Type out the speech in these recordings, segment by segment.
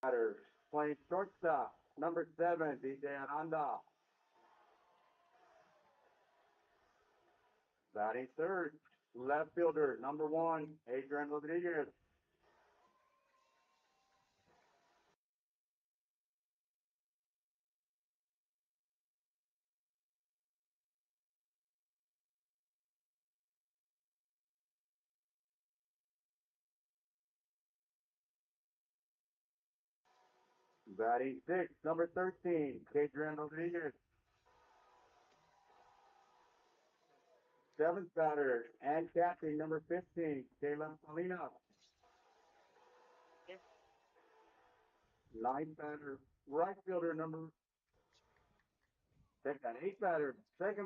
batter. Playing shortstop, number 7, DJ Aranda. Batting third, left fielder, number 1, Adrian Rodriguez. Batting sixth, number 13, Adrian Rodriguez. Seventh batter and catching, number 15, Kayla Salinas. Ninth batter, right fielder, number second, eighth batter, second.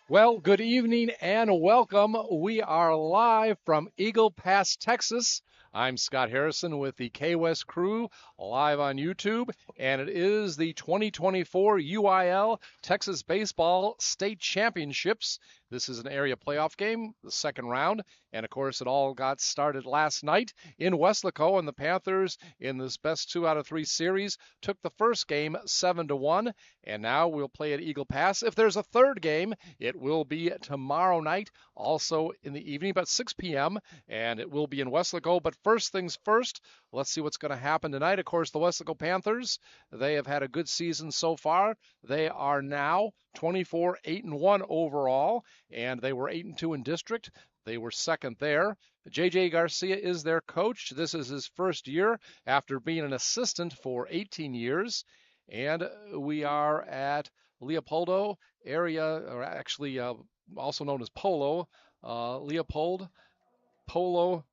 Well, good evening and welcome. We are live from Eagle Pass, Texas. I'm Scott Harrison with the KWES crew live on YouTube, and it is the 2024 UIL Texas Baseball State Championships. This is an area playoff game, the second round, and of course it all got started last night in Weslaco, and the Panthers in this best 2 out of 3 series took the first game 7-1, and now we'll play at Eagle Pass. If there's a third game, it will be tomorrow night, also in the evening, about 6 p.m., and it will be in Weslaco. But first things first, let's see what's going to happen tonight. Of course, the Weslaco Panthers, they have had a good season so far. They are now 24-8-1 overall, and they were 8-2 in district. They were second there. J.J. Garcia is their coach. This is his first year after being an assistant for 18 years. And we are at Leopoldo area, or actually also known as Polo, Leopold Polo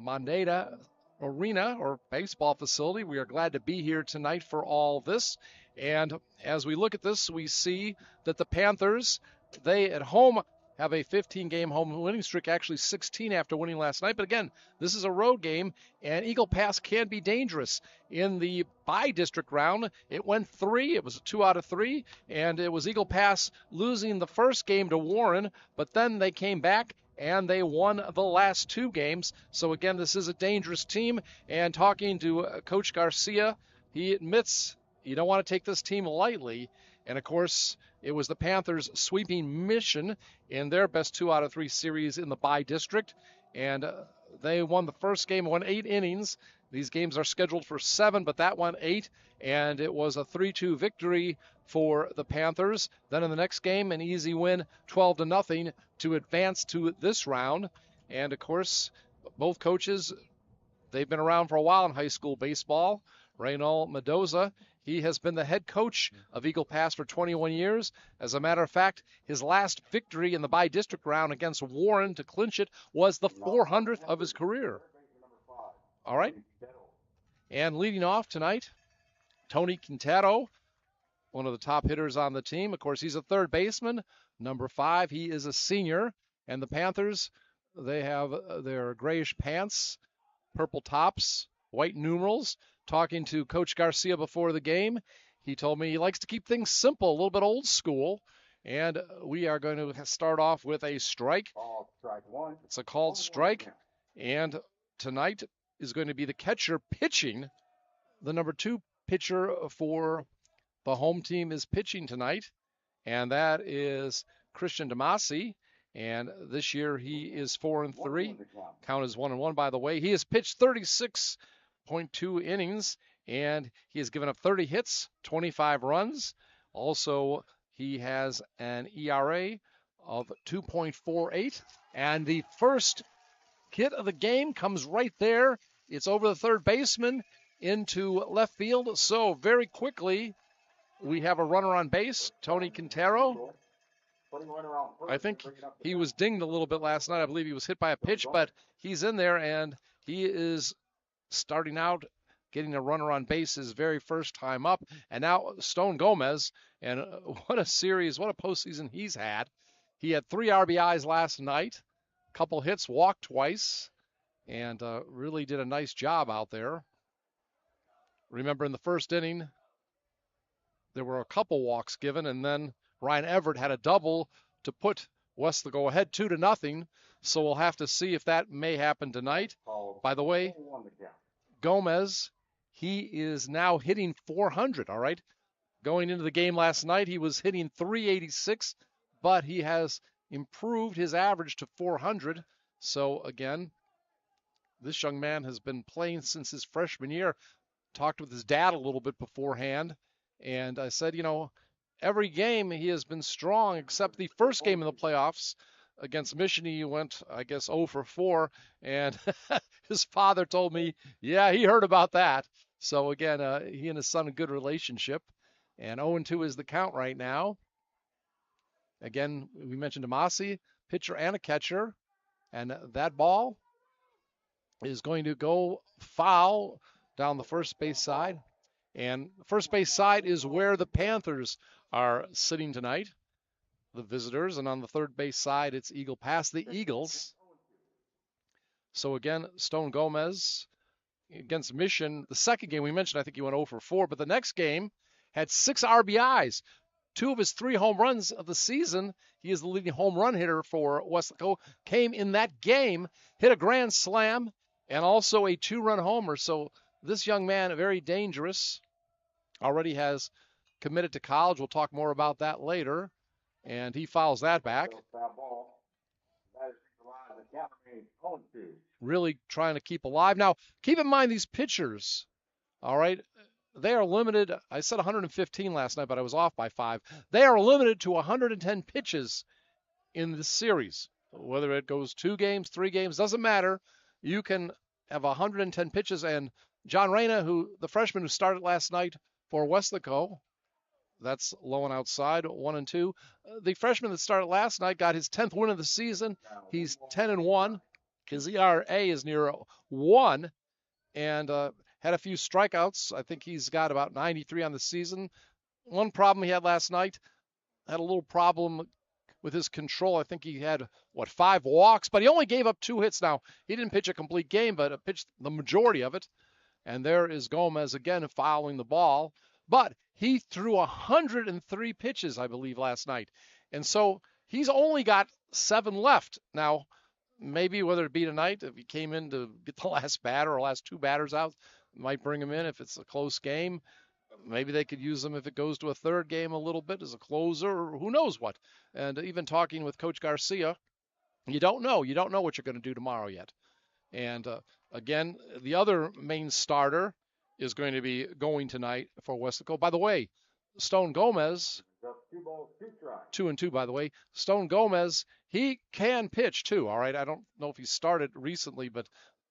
Moneda Arena or baseball facility. We are glad to be here tonight for all this. And as we look at this, we see that the Panthers, they at home have a 15-game home winning streak, actually 16 after winning last night. But again, this is a road game, and Eagle Pass can be dangerous. In the by-district round, it went 3. It was a 2 out of 3, and it was Eagle Pass losing the first game to Warren, but then they came back and they won the last 2 games. So again, this is a dangerous team. And talking to Coach Garcia, he admits you don't want to take this team lightly. And of course, it was the Panthers' sweeping mission in their best 2 out of 3 series in the by-district. And they won the first game, won 8 innings. These games are scheduled for 7, but that won 8, and it was a 3-2 victory for the Panthers. Then in the next game, an easy win, 12-0, to advance to this round. And of course, both coaches, they've been around for a while in high school baseball. Reynald Mendoza. He has been the head coach of Eagle Pass for 21 years. As a matter of fact, his last victory in the bi-district round against Warren to clinch it was the 400th of his career. All right. And leading off tonight, Tony Quintero, one of the top hitters on the team. Of course, he's a third baseman, number 5. He is a senior. And the Panthers, they have their grayish pants, purple tops, white numerals. Talking to Coach Garcia before the game, he told me he likes to keep things simple, a little bit old school. And we are going to start off with a strike. It's a called strike. And tonight is going to be the catcher pitching. The number 2 pitcher for the home team is pitching tonight, and that is Christian Damasi. And this year he is 4-3. Count is 1-1, by the way. He has pitched 36.2 innings, and he has given up 30 hits, 25 runs. Also, he has an ERA of 2.48. And the first hit of the game comes right there. It's over the third baseman into left field. So very quickly, we have a runner on base, Tony Quintero. I think he was dinged a little bit last night. I believe he was hit by a pitch, but he's in there, and he is starting out getting a runner on base his very first time up. And now Stone Gomez, and what a series, what a postseason he's had. He had 3 RBIs last night, a couple hits, walked twice, and really did a nice job out there. Remember, in the first inning, there were a couple walks given, and then Ryan Everett had a double to put Weslaco ahead 2-0. So we'll have to see if that may happen tonight. By the way, Gomez, he is now hitting 400, all right? Going into the game last night, he was hitting 386, but he has improved his average to 400. So again, this young man has been playing since his freshman year. Talked with his dad a little bit beforehand, and I said, you know, every game he has been strong except the first game in the playoffs against Mission. He went, I guess, 0 for 4, and his father told me, yeah, he heard about that. So again, he and his son a good relationship, and 0-2 is the count right now. Again, we mentioned Damasi, pitcher and a catcher, and that ball is going to go foul down the first base side. And first base side is where the Panthers are sitting tonight, the visitors. And on the third base side, it's Eagle Pass, the Eagles. So again, Stone Gomez against Mission. The second game we mentioned, I think he went 0 for 4, but the next game had 6 RBIs. 2 of his 3 home runs of the season, he is the leading home run hitter for Weslaco, came in that game, hit a grand slam, and also a 2-run homer. So this young man, very dangerous, already has committed to college. We'll talk more about that later. And he fouls that back. Really trying to keep alive. Now, keep in mind these pitchers, all right, they are limited. I said 115 last night, but I was off by 5. They are limited to 110 pitches in this series. Whether it goes 2 games, 3 games, doesn't matter. You can have 110 pitches, and John Reyna, the freshman who started last night for Weslaco, that's low and outside, 1-2. The freshman that started last night got his 10th win of the season. He's 10-1. His ERA is near 1, and had a few strikeouts. I think he's got about 93 on the season. One problem he had last night, had a little problem with his control. I think he had, 5 walks, but he only gave up 2 hits. Now, he didn't pitch a complete game, but pitched the majority of it. And there is Gomez again fouling the ball. But he threw 103 pitches, I believe, last night. And so he's only got 7 left. Now, maybe whether it be tonight, if he came in to get the last batter or last 2 batters out, might bring him in if it's a close game. Maybe they could use him if it goes to a third game a little bit as a closer, or who knows what. And even talking with Coach Garcia, you don't know. You don't know what you're going to do tomorrow yet. And again, the other main starter is going to be going tonight for Weslaco. By the way, Stone Gomez, 2-2, by the way. Stone Gomez, he can pitch too, all right? I don't know if he started recently, but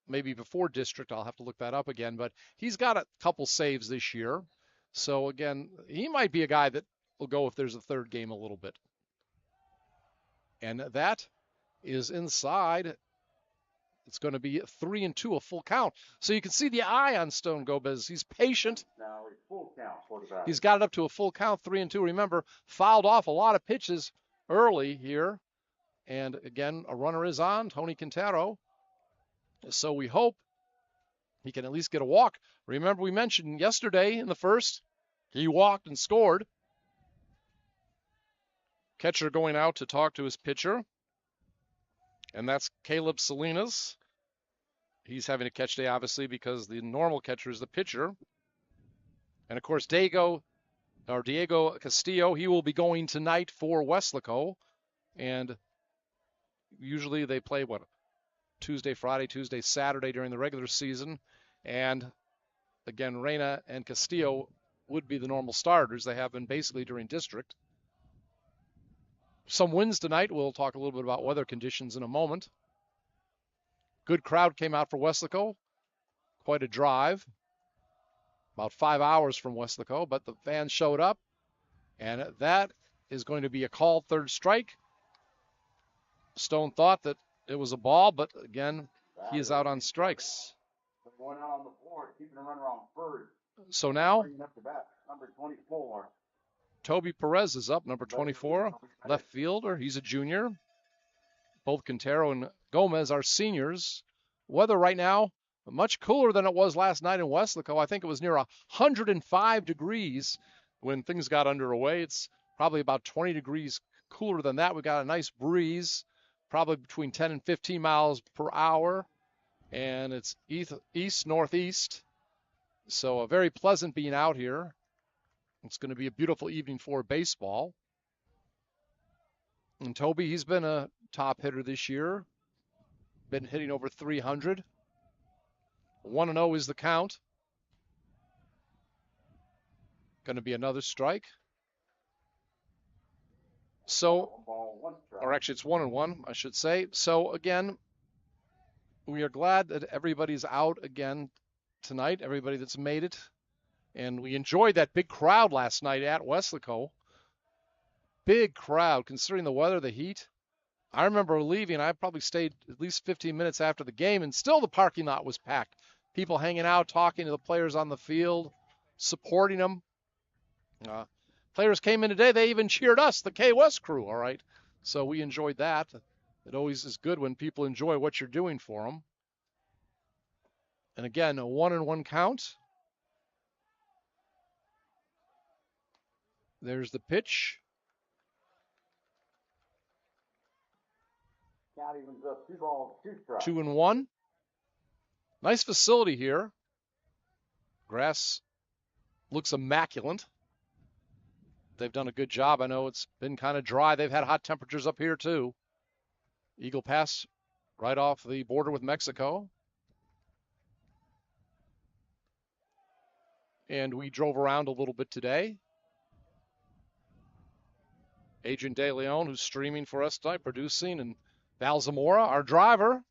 maybe before district. I'll have to look that up again, but he's got a couple saves this year. So again, he might be a guy that will go if there's a third game a little bit. And that is inside. It's going to be 3-2, a full count. So you can see the eye on Stone Gomez. He's patient. Now a full count for the batter. He's got it up to a full count, 3-2. Remember, fouled off a lot of pitches early here. And again, a runner is on, Tony Quintero. So we hope he can at least get a walk. Remember, we mentioned yesterday in the first, he walked and scored. Catcher going out to talk to his pitcher. And that's Caleb Salinas. He's having a catch day, obviously, because the normal catcher is the pitcher. And, of course, Diego Castillo, he will be going tonight for Weslaco. And usually they play, Tuesday, Friday, Tuesday, Saturday during the regular season. And, again, Reyna and Castillo would be the normal starters. They have been basically during district. Some winds tonight. We'll talk a little bit about weather conditions in a moment. Good crowd came out for Weslaco. Quite a drive. About 5 hours from Weslaco, but the fans showed up. And that is going to be a called third strike. Stone thought that it was a ball, but again, he is out on strikes. Going out on the board, keeping a runner on third. So now, Bringing up the bat, number 24. Toby Perez is up, number 24, left fielder. He's a junior. Both Quintero and Gomez are seniors. Weather right now, much cooler than it was last night in Weslaco. I think it was near 105 degrees when things got underway. It's probably about 20 degrees cooler than that. We got a nice breeze, probably between 10 and 15 miles per hour. And it's east-northeast. So very pleasant being out here. It's going to be a beautiful evening for baseball. And Toby, he's been a top hitter this year. Been hitting over 300. 1-0 is the count. Going to be another strike. So, or actually it's 1-1, I should say. So again, we are glad that everybody's out again tonight, everybody that's made it. And we enjoyed that big crowd last night at Weslaco. Big crowd, considering the weather, the heat. I remember leaving. I probably stayed at least 15 minutes after the game, and still the parking lot was packed. People hanging out, talking to the players on the field, supporting them. Players came in today. They even cheered us, the KWES crew, all right? So we enjoyed that. It always is good when people enjoy what you're doing for them. And again, a 1-1 count. There's the pitch. Count evens up 2-2 strikes. 2-1. Nice facility here. Grass looks immaculate. They've done a good job. I know it's been kind of dry. They've had hot temperatures up here too. Eagle Pass right off the border with Mexico. And we drove around a little bit today. Adrian De Leon, who's streaming for us tonight, producing, and Val Zamora, our driver.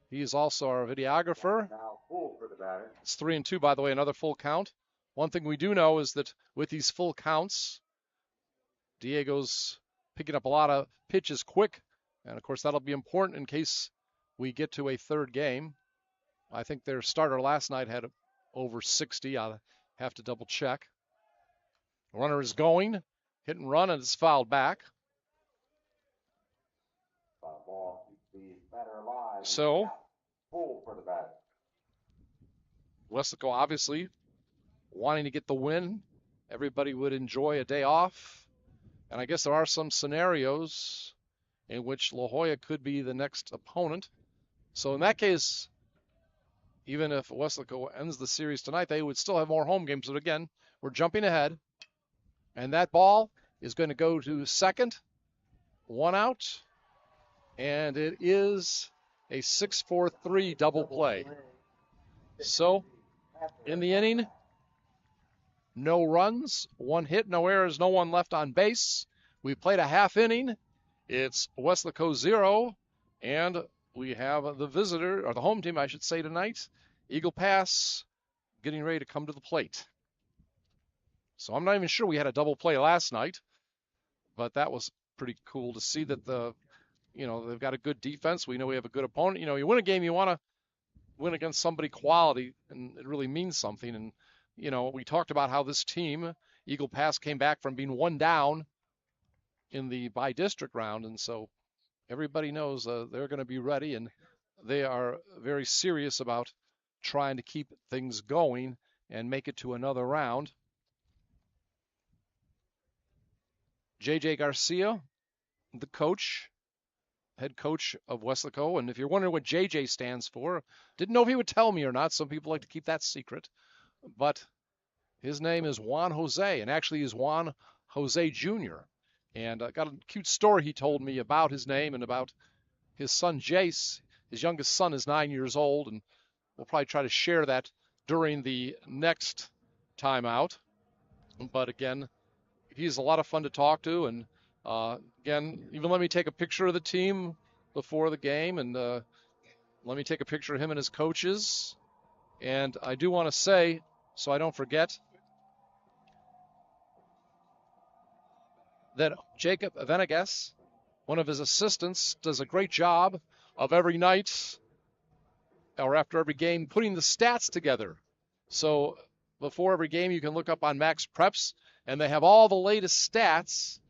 He is also our videographer. Now full for the batter. It's 3-2, by the way, another full count. One thing we do know is that with these full counts, Diego's picking up a lot of pitches quick. And, of course, that'll be important in case we get to a third game. I think their starter last night had over 60. I'll have to double check. Runner is going. Hit and run, and it's fouled back. Ball keeps the batter alive. So, full for the batter. Weslaco obviously wanting to get the win. Everybody would enjoy a day off. And I guess there are some scenarios in which La Jolla could be the next opponent. So in that case, even if Weslaco ends the series tonight, they would still have more home games. But again, we're jumping ahead. And that ball is going to go to second. 1 out. And it is a 6-4-3 double play. So, in the inning, no runs, 1 hit, no errors, no one left on base. We played a half inning. It's Weslaco 0 and we have the visitor, or the home team, I should say, tonight. Eagle Pass getting ready to come to the plate. So I'm not even sure we had a double play last night, but that was pretty cool to see that they've got a good defense. We know we have a good opponent. You win a game, you want to win against somebody quality, and it really means something. And, we talked about how this team, Eagle Pass, came back from being one down in the by-district round, and so everybody knows they're going to be ready, and they are very serious about trying to keep things going and make it to another round. J.J. Garcia, the coach, head coach of Weslaco, and if you're wondering what J.J. stands for, didn't know if he would tell me or not. Some people like to keep that secret, but his name is Juan Jose, and actually he's Juan Jose Jr., and I got a cute story he told me about his name and about his son Jace. His youngest son is 9 years old, and we'll probably try to share that during the next time out. But again, he's a lot of fun to talk to, and again, even let me take a picture of the team before the game, and let me take a picture of him and his coaches. And I do want to say, so I don't forget, that Jacob Venegas, one of his assistants, does a great job of every night or after every game putting the stats together. So before every game, you can look up on Max Preps, and they have all the latest stats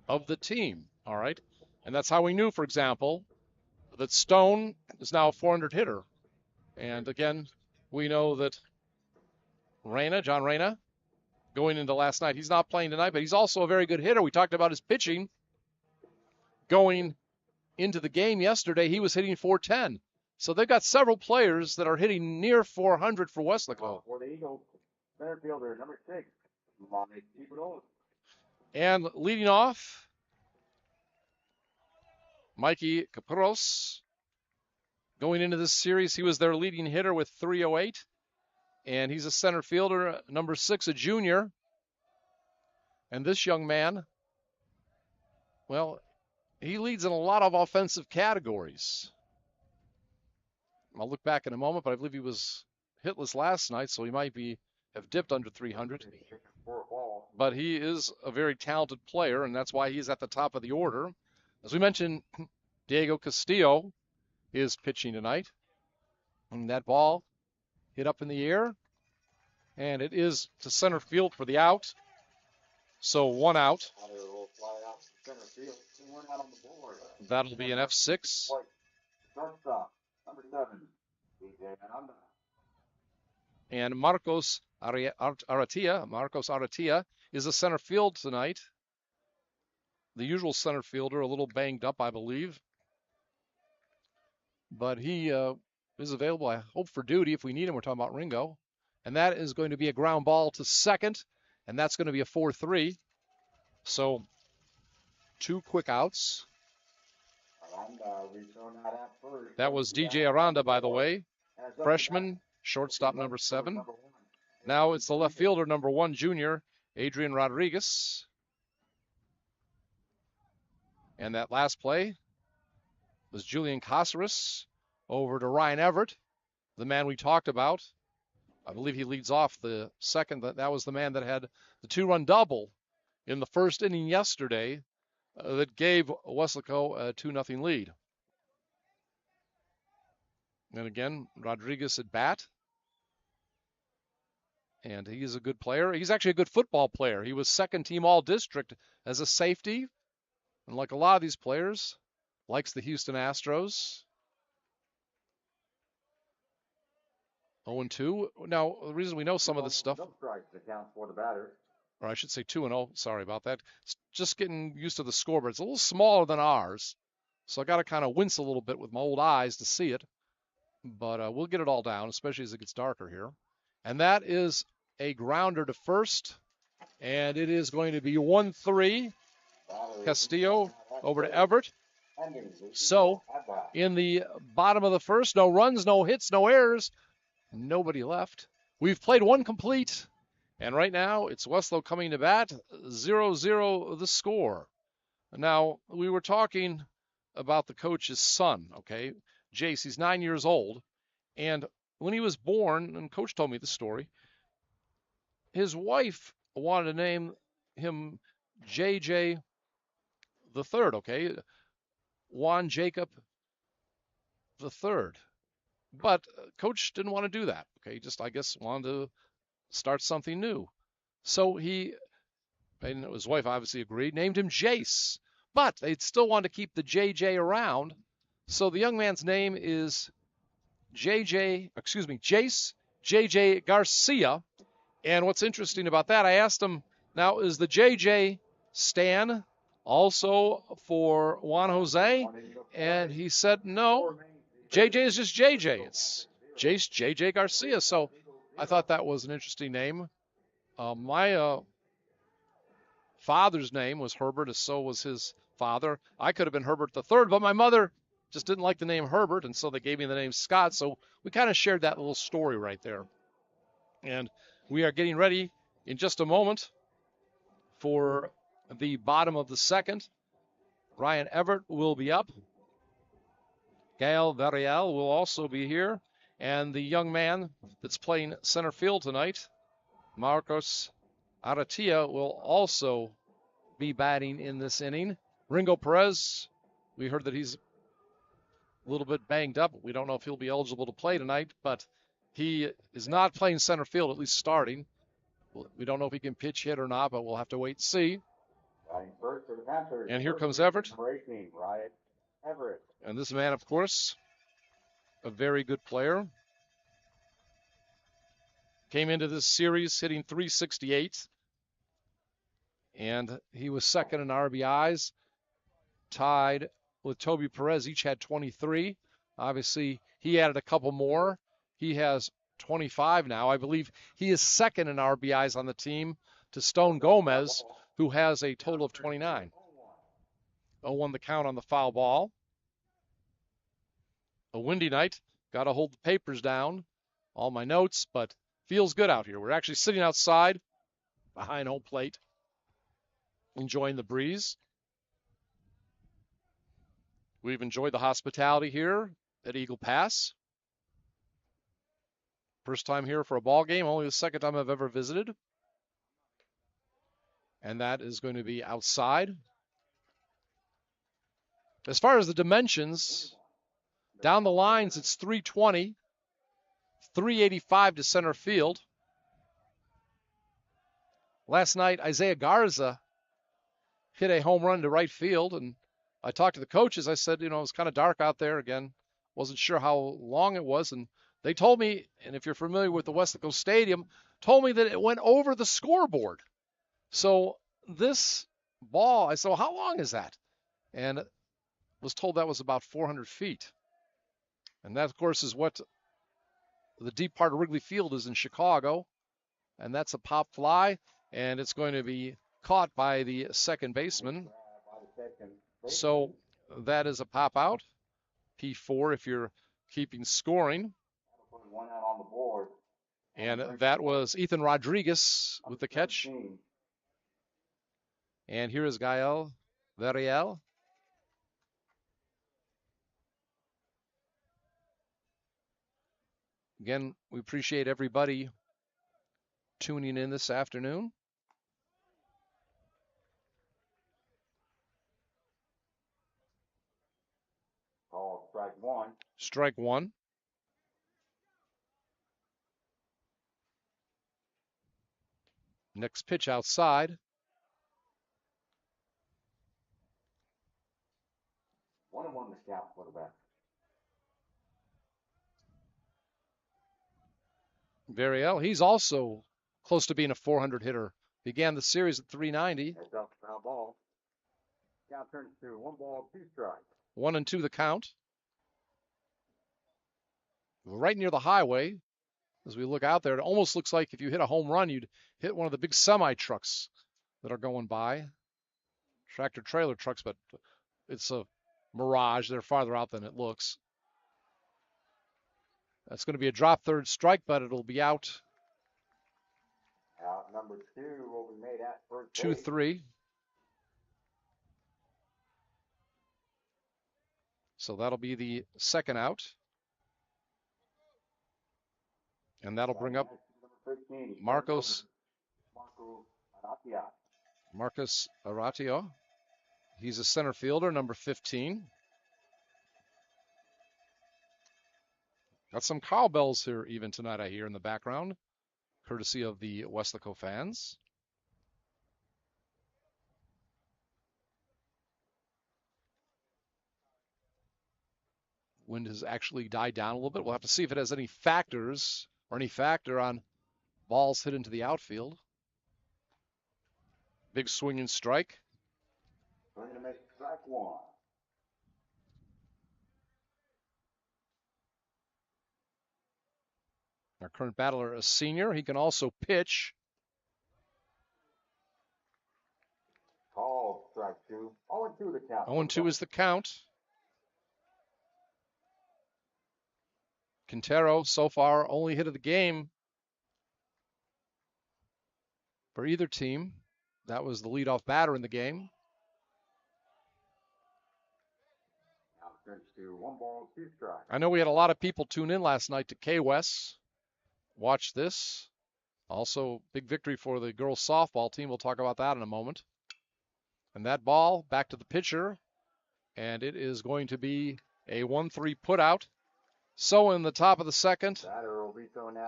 of the team, all right? And that's how we knew, for example, that Stone is now a 400 hitter. And again, we know that John Reyna, going into last night, he's not playing tonight, but he's also a very good hitter. We talked about his pitching. Going into the game yesterday, he was hitting 410. So they've got several players that are hitting near 400 for Weslaco. For the Eagles, center fielder, number 6, keep it on. And leading off, Mikey Capros. Going into this series, he was their leading hitter with 308. And he's a center fielder, number 6, a junior. And this young man, well, he leads in a lot of offensive categories. I'll look back in a moment, but I believe he was hitless last night, so he might have dipped under 300. But he is a very talented player, and that's why he's at the top of the order. As we mentioned, Diego Castillo is pitching tonight. And that ball hit up in the air, and it is to center field for the out. So 1 out. That'll be an F6. And Marcos Aratia is a center field tonight. The usual center fielder, a little banged up, I believe. But he is available, I hope, for duty if we need him. We're talking about Ringo. And that is going to be a ground ball to second, and that's going to be a 4-3. So 2 quick outs. That was DJ Aranda, by the way, freshman, shortstop number 7. Now it's the left fielder, number 1, junior, Adrian Rodriguez. And that last play was Julian Caceres over to Ryan Everett, the man we talked about. I believe he leads off the second. That was the man that had the 2-run double in the first inning yesterday that gave Weslaco a 2-0 lead. And again, Rodriguez at bat. And he is a good player. He's actually a good football player. He was second team all-district as a safety. And like a lot of these players, likes the Houston Astros. 0-2. Now, the reason we know some of this stuff, or I should say 2-0, sorry about that. It's just getting used to the scoreboard. It's a little smaller than ours, so I got to kind of wince a little bit with my old eyes to see it. But we'll get it all down, especially as it gets darker here. And that is a grounder to first, and it is going to be 1-3. Castillo over to Everett. So, in the bottom of the first, no runs, no hits, no errors, nobody left. We've played 1 complete, and right now it's Weslaco coming to bat, 0-0 the score. Now, we were talking about the coach's son, okay? Jace, he's 9 years old. And when he was born, and Coach told me the story, his wife wanted to name him JJ the third, okay? Juan Jacob the third. But Coach didn't want to do that, okay? Just, I guess, wanted to start something new. So he, and his wife obviously agreed, named him Jace. But they still wanted to keep the JJ around. So the young man's name is Jace JJ Garcia. And what's interesting about that, I asked him, now is the JJ Stan also for Juan Jose? And he said, no, JJ is just JJ. It's Jace JJ Garcia. So I thought that was an interesting name. My father's name was Herbert, as so was his father. I could have been Herbert the third, but my mother just didn't like the name Herbert, and so they gave me the name Scott. So we kind of shared that little story right there. And we are getting ready in just a moment for the bottom of the second. Ryan Everett will be up. Gael Varial will also be here. And the young man that's playing center field tonight, Marcos Aratia, will also be batting in this inning. Ringo Perez, we heard that he's a little bit banged up. We don't know if he'll be eligible to play tonight, but he is not playing center field, at least starting. We don't know if he can pitch hit or not, but we'll have to wait and see. And here comes Everett. And this man, of course, a very good player. Came into this series hitting .368. And he was second in RBIs, tied with Toby Perez. Each had 23. Obviously, he added a couple more. He has 25 now. I believe he is second in RBIs on the team to Stone Gomez, who has a total of 29. 0-1 the count on the foul ball. A windy night. Got to hold the papers down. All my notes, but feels good out here. We're actually sitting outside behind home plate, enjoying the breeze. We've enjoyed the hospitality here at Eagle Pass. First time here for a ball game, only the second time I've ever visited. And that is going to be outside. As far as the dimensions, down the lines, it's 320, 385 to center field. Last night, Isaiah Garza hit a home run to right field, and I talked to the coaches. I said, it was kind of dark out there again. Wasn't sure how long it was, and they told me, and if you're familiar with the Weslaco Stadium, told me that it went over the scoreboard. So this ball, I said, well, how long is that? And was told that was about 400 feet. And that, of course, is what the deep part of Wrigley Field is in Chicago. And that's a pop fly, and it's going to be caught by the second baseman. So that is a pop out. P4 if you're keeping scoring. And that was Ethan Rodriguez with the catch. And here is Gael Varial. Again, we appreciate everybody tuning in this afternoon. Strike one. Strike one. Next pitch outside. 1-1 the count for the back. Varial, he's also close to being a 400 hitter. Began the series at 390. That's up the foul ball. Count turns to 1 ball, 2 strikes. 1-2 the count. Right near the highway. As we look out there, it almost looks like if you hit a home run, you'd hit one of the big semi-trucks that are going by. Tractor trailer trucks, but it's a mirage. They're farther out than it looks. That's going to be a drop third strike, but it'll be out. Out number 2 will be made at first. 2-3. So that'll be the second out. And that'll bring up Marcos Aratio. He's a center fielder, number 15. Got some cowbells here even tonight, I hear, in the background, courtesy of the Weslaco fans. Wind has actually died down a little bit. We'll have to see if it has any factors or any factor on balls hit into the outfield. Big swing and strike. Going to make strike one. Our current battler, a senior. He can also pitch. Call strike two. 0-2 the count. 0-2 is the count. Quintero, so far, only hit of the game for either team. That was the leadoff batter in the game. Now turns to 1-2 strike. I know we had a lot of people tune in last night to KWES. Watch this. Also, big victory for the girls softball team. We'll talk about that in a moment. And that ball back to the pitcher. And it is going to be a 1-3 putout. So in the top of the second,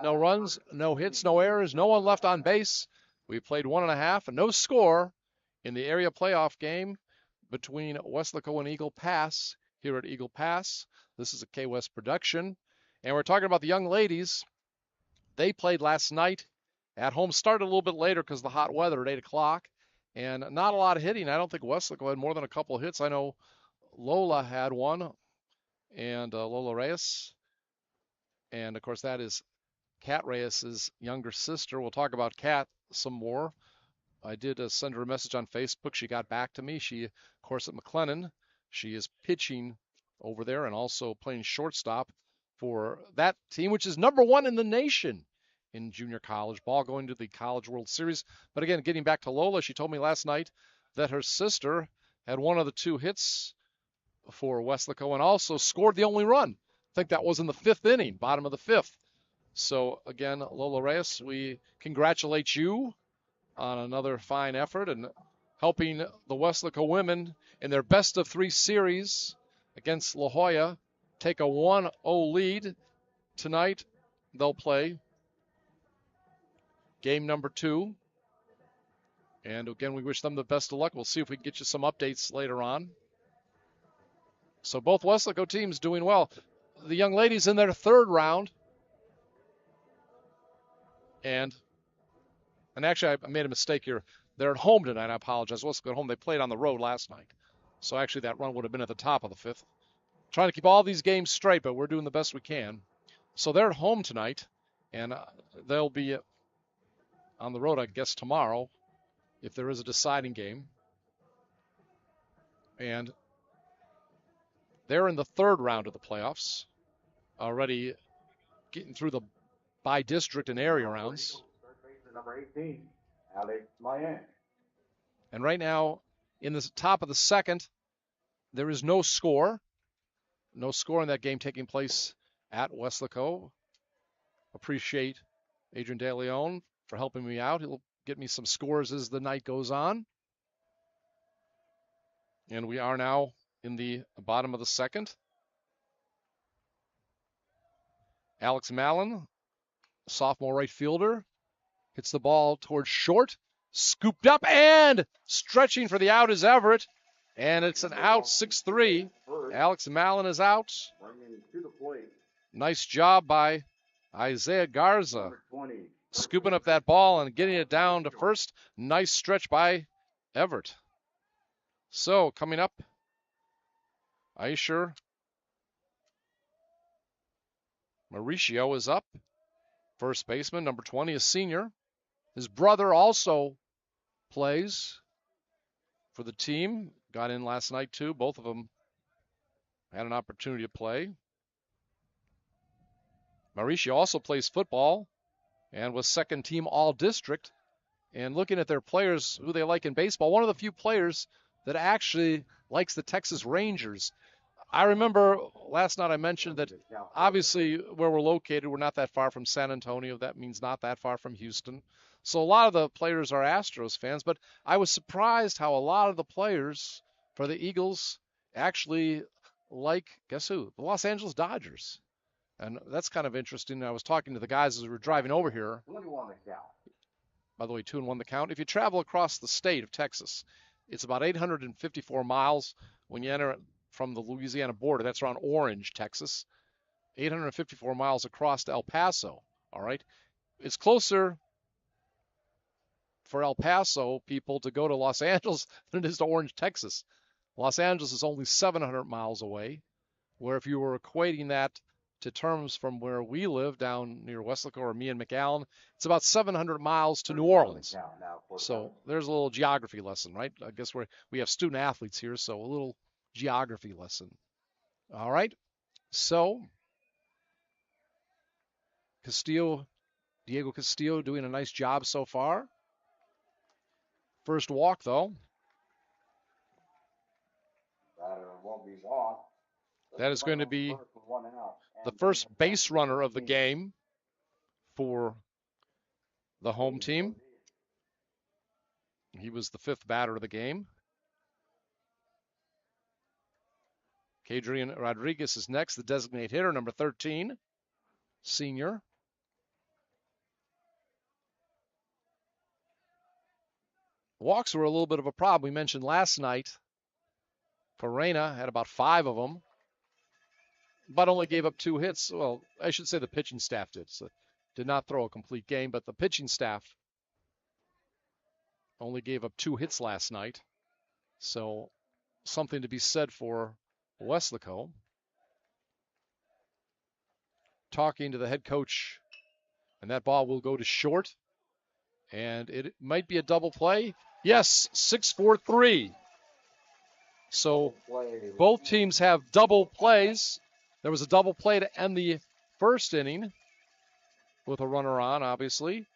no runs, no hits, no errors, no one left on base. We played 1.5 and no score in the area playoff game between Weslaco and Eagle Pass here at Eagle Pass. This is a KWES production. And we're talking about the young ladies. They played last night at home, started a little bit later because of the hot weather at 8 o'clock. And not a lot of hitting. I don't think Weslaco had more than a couple of hits. I know Lola had one, and Lola Reyes. And, of course, that is Kat Reyes' younger sister. We'll talk about Kat some more. I did send her a message on Facebook. She got back to me. She, of course, at McLennan. She is pitching over there and also playing shortstop for that team, which is number 1 in the nation in junior college ball, going to the College World Series. But, again, getting back to Lola, she told me last night that her sister had one of the 2 hits for Weslaco and also scored the only run. I think that was in the 5th inning, bottom of the 5th. So, again, Lola Reyes, we congratulate you on another fine effort and helping the Weslaco women in their best-of-3 series against La Jolla take a 1-0 lead. Tonight, they'll play game number 2. And, again, we wish them the best of luck. We'll see if we can get you some updates later on. So both Weslaco teams doing well. The young ladies in their 3rd round. And actually, I made a mistake here. They're at home tonight. I apologize. Weslaco at home. They played on the road last night. So actually, that run would have been at the top of the 5th. Trying to keep all these games straight, but we're doing the best we can. So they're at home tonight, and they'll be on the road, I guess, tomorrow, if there is a deciding game. And they're in the 3rd round of the playoffs, already getting through the by-district and area rounds. Number 18, Alex Mayen. And right now, in the top of the 2nd, there is no score. No score in that game taking place at Weslaco. Appreciate Adrian De Leon for helping me out. He'll get me some scores as the night goes on. And we are now in the bottom of the 2nd. Alex Mallon, sophomore right fielder, hits the ball towards short, scooped up, and stretching for the out is Everett. And it's an out, 6-3. Alex Mallon is out. Nice job by Isaiah Garza, scooping up that ball and getting it down to first. Nice stretch by Everett. So coming up, Aisher Mauricio is up. First baseman, number 20, a senior. His brother also plays for the team. Got in last night, too. Both of them had an opportunity to play. Mauricio also plays football and was second team all-district. And looking at their players, who they like in baseball, one of the few players that actually likes the Texas Rangers. I remember last night I mentioned that obviously where we're located, we're not that far from San Antonio. That means not that far from Houston. So a lot of the players are Astros fans, but I was surprised how a lot of the players for the Eagles actually like, guess who? The Los Angeles Dodgers. And that's kind of interesting. I was talking to the guys as we were driving over here. By the way, 2-1 the count. If you travel across the state of Texas, it's about 854 miles when you enter from the Louisiana border. That's around Orange, Texas. 854 miles across to El Paso. All right. It's closer for El Paso people to go to Los Angeles than it is to Orange, Texas. Los Angeles is only 700 miles away, where if you were equating that to terms from where we live down near Weslaco or me and McAllen, it's about 700 miles to New Orleans. So there's a little geography lesson, right? I guess we have student athletes here, so a little geography lesson. All right. So Diego Castillo doing a nice job so far. First walk, though. That is going to be the first base runner of the game for the home team. He was the fifth batter of the game. Kadrian Rodriguez is next, the designated hitter, number 13, senior. Walks were a little bit of a problem. We mentioned last night, Perena had about 5 of them, but only gave up 2 hits. Well, I should say the pitching staff did. So did not throw a complete game, but the pitching staff only gave up 2 hits last night. So something to be said for Weslaco. Talking to the head coach, and that ball will go to short, and it might be a double play. Yes, 6-4-3. So both teams have double plays. There was a double play to end the first inning with a runner on, obviously.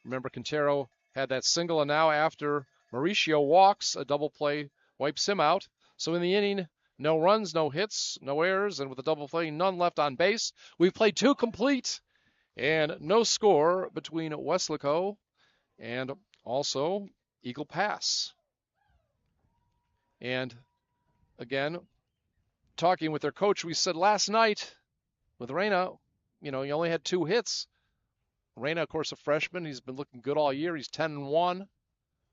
Remember, Quintero had that single, and now after Mauricio walks, a double play wipes him out. So in the inning, no runs, no hits, no errors, and with a double play, none left on base. We've played 2 complete, and no score between Weslaco and also Eagle Pass. And again, talking with their coach, we said last night with Reyna, he only had 2 hits. Reyna, of course, a freshman. He's been looking good all year. He's 10-1,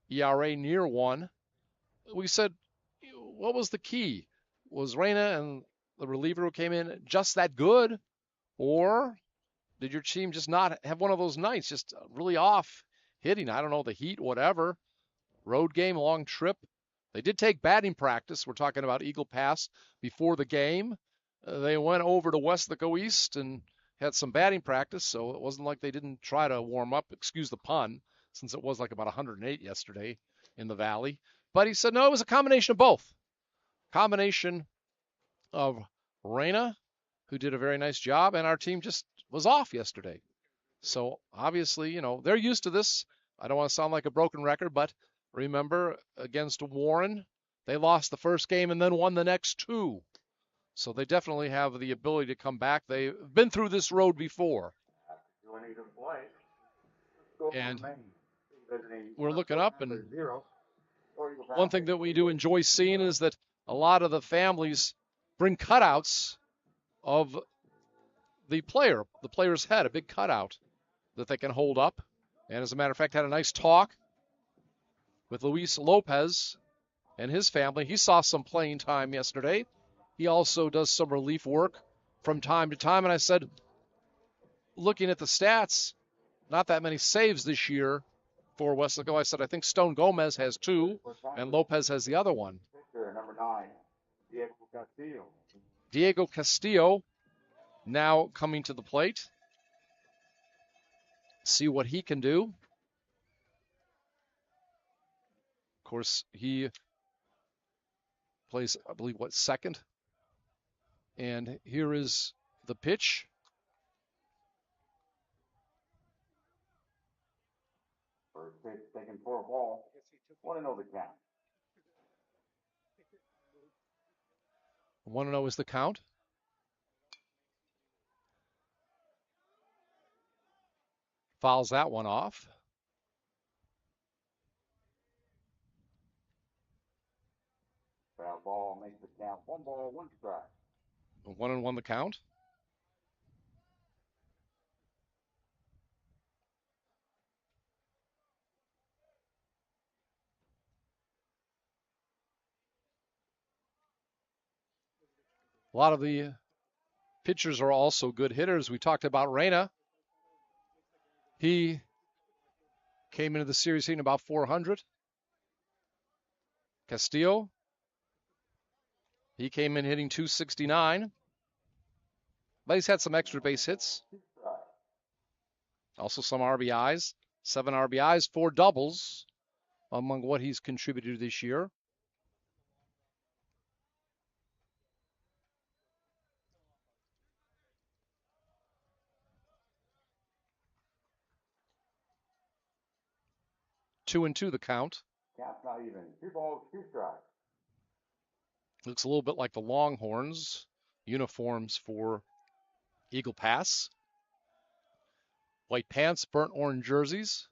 ERA near 1. We said, what was the key? Was Reyna and the reliever who came in just that good? Or did your team just not have one of those nights, just really off hitting? I don't know, the heat, whatever. Road game, long trip. They did take batting practice. We're talking about Eagle Pass before the game. They went over to Weslaco East and had some batting practice, so it wasn't like they didn't try to warm up, excuse the pun, since it was like about 108 yesterday in the Valley. But he said, no, it was a combination of both. Combination of Reyna, who did a very nice job, and our team just was off yesterday. So obviously, they're used to this. I don't want to sound like a broken record, but remember, against Warren, they lost the first game and then won the next 2. So they definitely have the ability to come back. They've been through this road before. And we're looking up, and one thing that we do enjoy seeing is that a lot of the families bring cutouts of the player's head, a big cutout that they can hold up. And as a matter of fact, had a nice talk with Luis Lopez and his family. He saw some playing time yesterday. He also does some relief work from time to time. And I said, looking at the stats, not that many saves this year for Weslaco. I said, I think Stone Gomez has 2, and Lopez has the other one. Number 9, Diego Castillo. Diego Castillo now coming to the plate. See what he can do. Of course, he plays, I believe, second? And here is the pitch. First pitch taken for a ball. 1-0 the count. 1-0 is the count. Fouls that one off. Foul ball makes the count 1 ball, 1 strike. 1-1 the count. A lot of the pitchers are also good hitters. We talked about Reyna. He came into the series hitting about 400. Castillo, he came in hitting 269. But he's had some extra base hits. Also some RBIs. 7 RBIs, 4 doubles among what he's contributed this year. Two and 2 the count. Count's not even. 2 balls, 2 strikes. Looks a little bit like the Longhorns uniforms for Eagle Pass. White pants, burnt orange jerseys.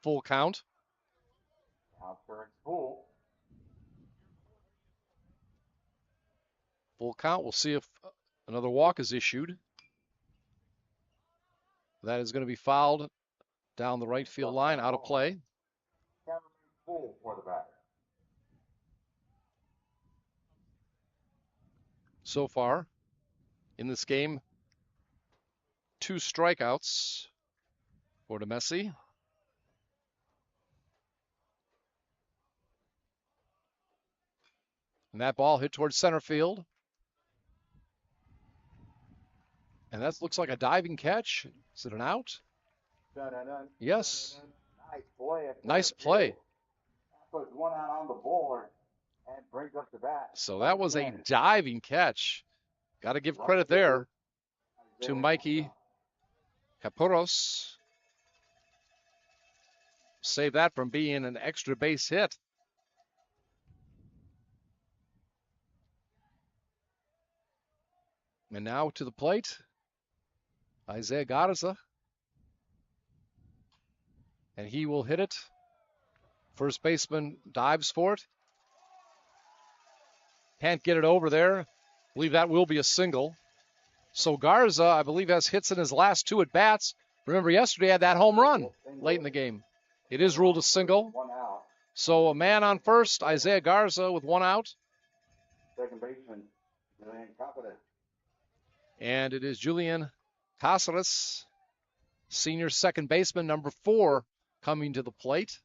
Full count. Count for full. Full count. We'll see if another walk is issued. That is going to be fouled down the right field line, out of play. Count full for the batter. So far in this game, 2 strikeouts for DeMessi. And that ball hit towards center field. And that looks like a diving catch. Is it an out? Dun-dun-dun. Yes. Nice play. Nice play. Puts 1 out on the board and brings up the bat. So that was a diving catch. Got to give credit there to Mikey Capuros. Save that from being an extra base hit. And now to the plate, Isaiah Garza. And he will hit it. First baseman dives for it. Can't get it over there. I believe that will be a single. So Garza, I believe, has hits in his last 2 at-bats. Remember, yesterday he had that home run late in the game. It is ruled a single. 1 out. So a man on first, Isaiah Garza with 1 out. Second baseman, Julian Cáceres. And it is Julian Cáceres, senior second baseman, number 4, coming to the plate.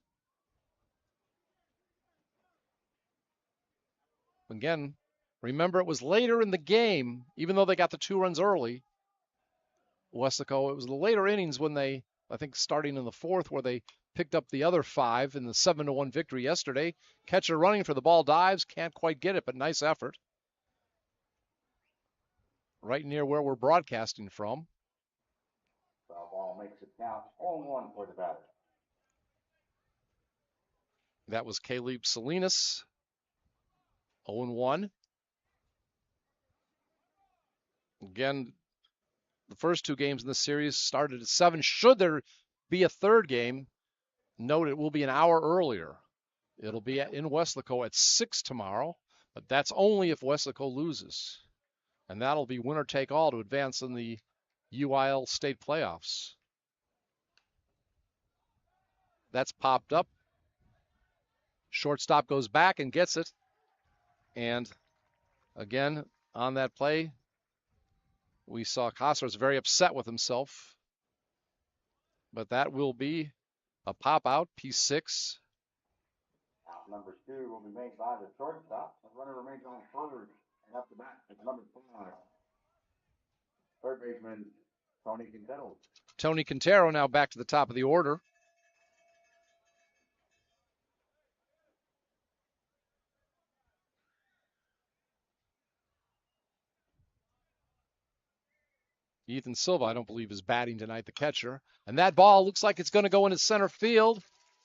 Again, remember it was later in the game, even though they got the 2 runs early. Weslaco, it was the later innings when they, I think starting in the 4th, where they picked up the other 5 in the 7-1 victory yesterday. Catcher running for the ball, dives, can't quite get it, but nice effort. Right near where we're broadcasting from. Foul ball makes it count 0-1 for the batter. That was Caleb Salinas. 0-1. Again, the first 2 games in this series started at 7. Should there be a 3rd game, note it will be an hour earlier. It'll be in Weslaco at 6 tomorrow, but that's only if Weslaco loses. And that'll be winner take all to advance in the UIL state playoffs. That's popped up. Shortstop goes back and gets it. And again, on that play, we saw Cáceres very upset with himself. But that will be a pop out, P6. Out number 2 will be made by the shortstop. The runner remains on third and up the bat at number 5. Third baseman, Tony Quintero. Tony Quintero now back to the top of the order. Ethan Silva, I don't believe, is batting tonight, the catcher. And that ball looks like it's going to go into center field.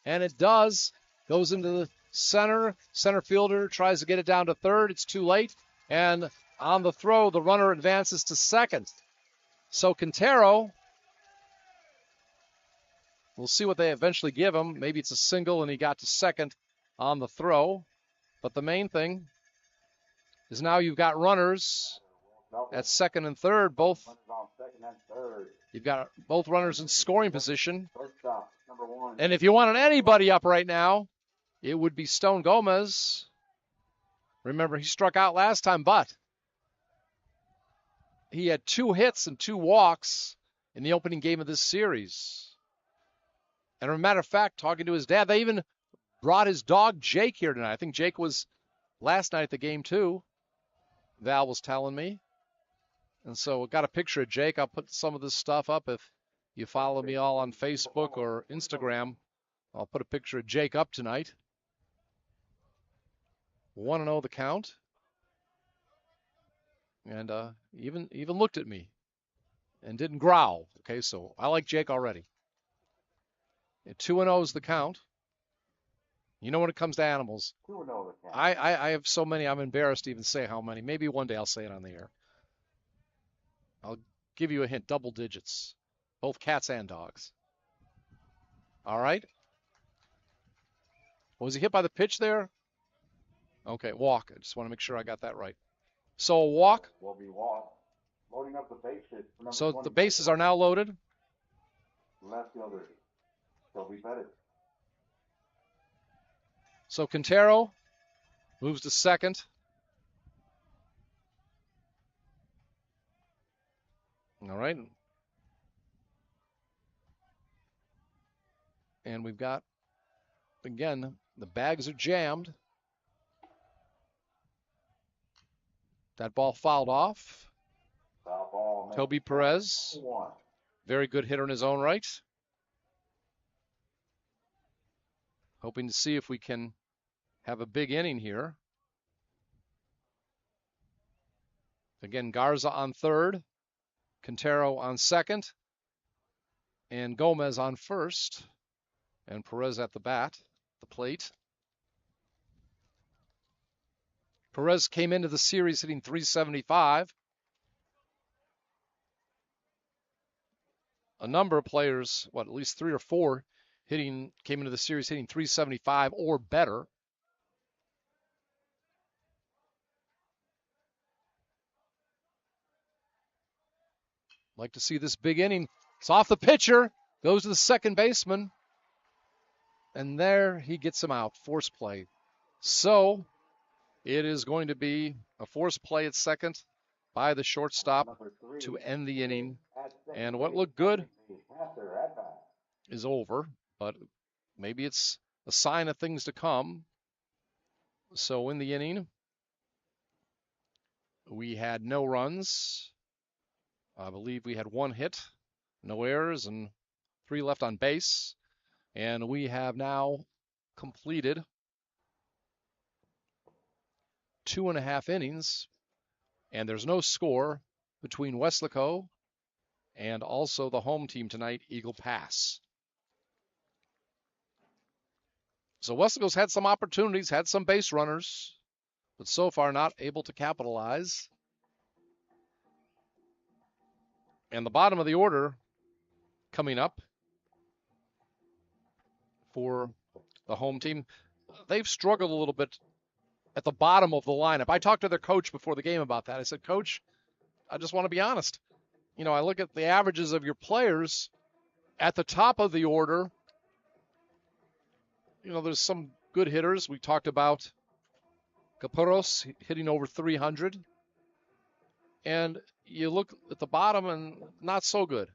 And it does. Goes into the center. Center fielder tries to get it down to third. It's too late. And on the throw, the runner advances to second. So Quintero, we'll see what they eventually give him. Maybe it's a single and he got to second on the throw. But the main thing is now you've got runners at second and third. You've got both runners in scoring position. And if you wanted anybody up right now, it would be Stone Gomez. Remember, he struck out last time, but he had 2 hits and 2 walks in the opening game of this series. And as a matter of fact, talking to his dad, they even brought his dog Jake here tonight. I think Jake was last night at the game too, Val was telling me. And so I got a picture of Jake. I'll put some of this stuff up if you follow me all on Facebook or Instagram. I'll put a picture of Jake up tonight. 1-0 the count. And even looked at me and didn't growl. Okay, so I like Jake already. 2-0 is the count. You know when it comes to animals, 2-0 the count. I have so many I'm embarrassed to even say how many. Maybe one day I'll say it on the air. I'll give you a hint, double digits. Both cats and dogs. All right. Was he hit by the pitch there? Okay, walk. I just want to make sure I got that right. So a walk. Will be walk. Loading up the bases. So the bases are now loaded. Left fielder. So we bet it. So Quintero moves to second. All right. And we've got, again, the bags are jammed. That ball fouled off. Foul ball. Toby Perez, very good hitter in his own right. Hoping to see if we can have a big inning here. Again, Garza on third, Quintero on second, and Gomez on first, and Perez at the bat, the plate. Perez came into the series hitting .375. A number of players, at least 3 or 4, came into the series hitting .375 or better. Like to see this big inning. It's off the pitcher, goes to the second baseman, and there he gets him out. Force play. So it is going to be a force play at second by the shortstop to end the inning. And what looked good is over, but maybe it's a sign of things to come. So in the inning, we had no runs. I believe we had 1 hit, no errors, and 3 left on base. And we have now completed 2.5 innings, and there's no score between Weslaco and also the home team tonight, Eagle Pass. So Weslaco's had some opportunities, had some base runners, but so far not able to capitalize. And the bottom of the order coming up for the home team, they've struggled a little bit at the bottom of the lineup. I talked to their coach before the game about that. I said, Coach, I just want to be honest. I look at the averages of your players at the top of the order. There's some good hitters. We talked about Caparros hitting over 300. And you look at the bottom and not so good.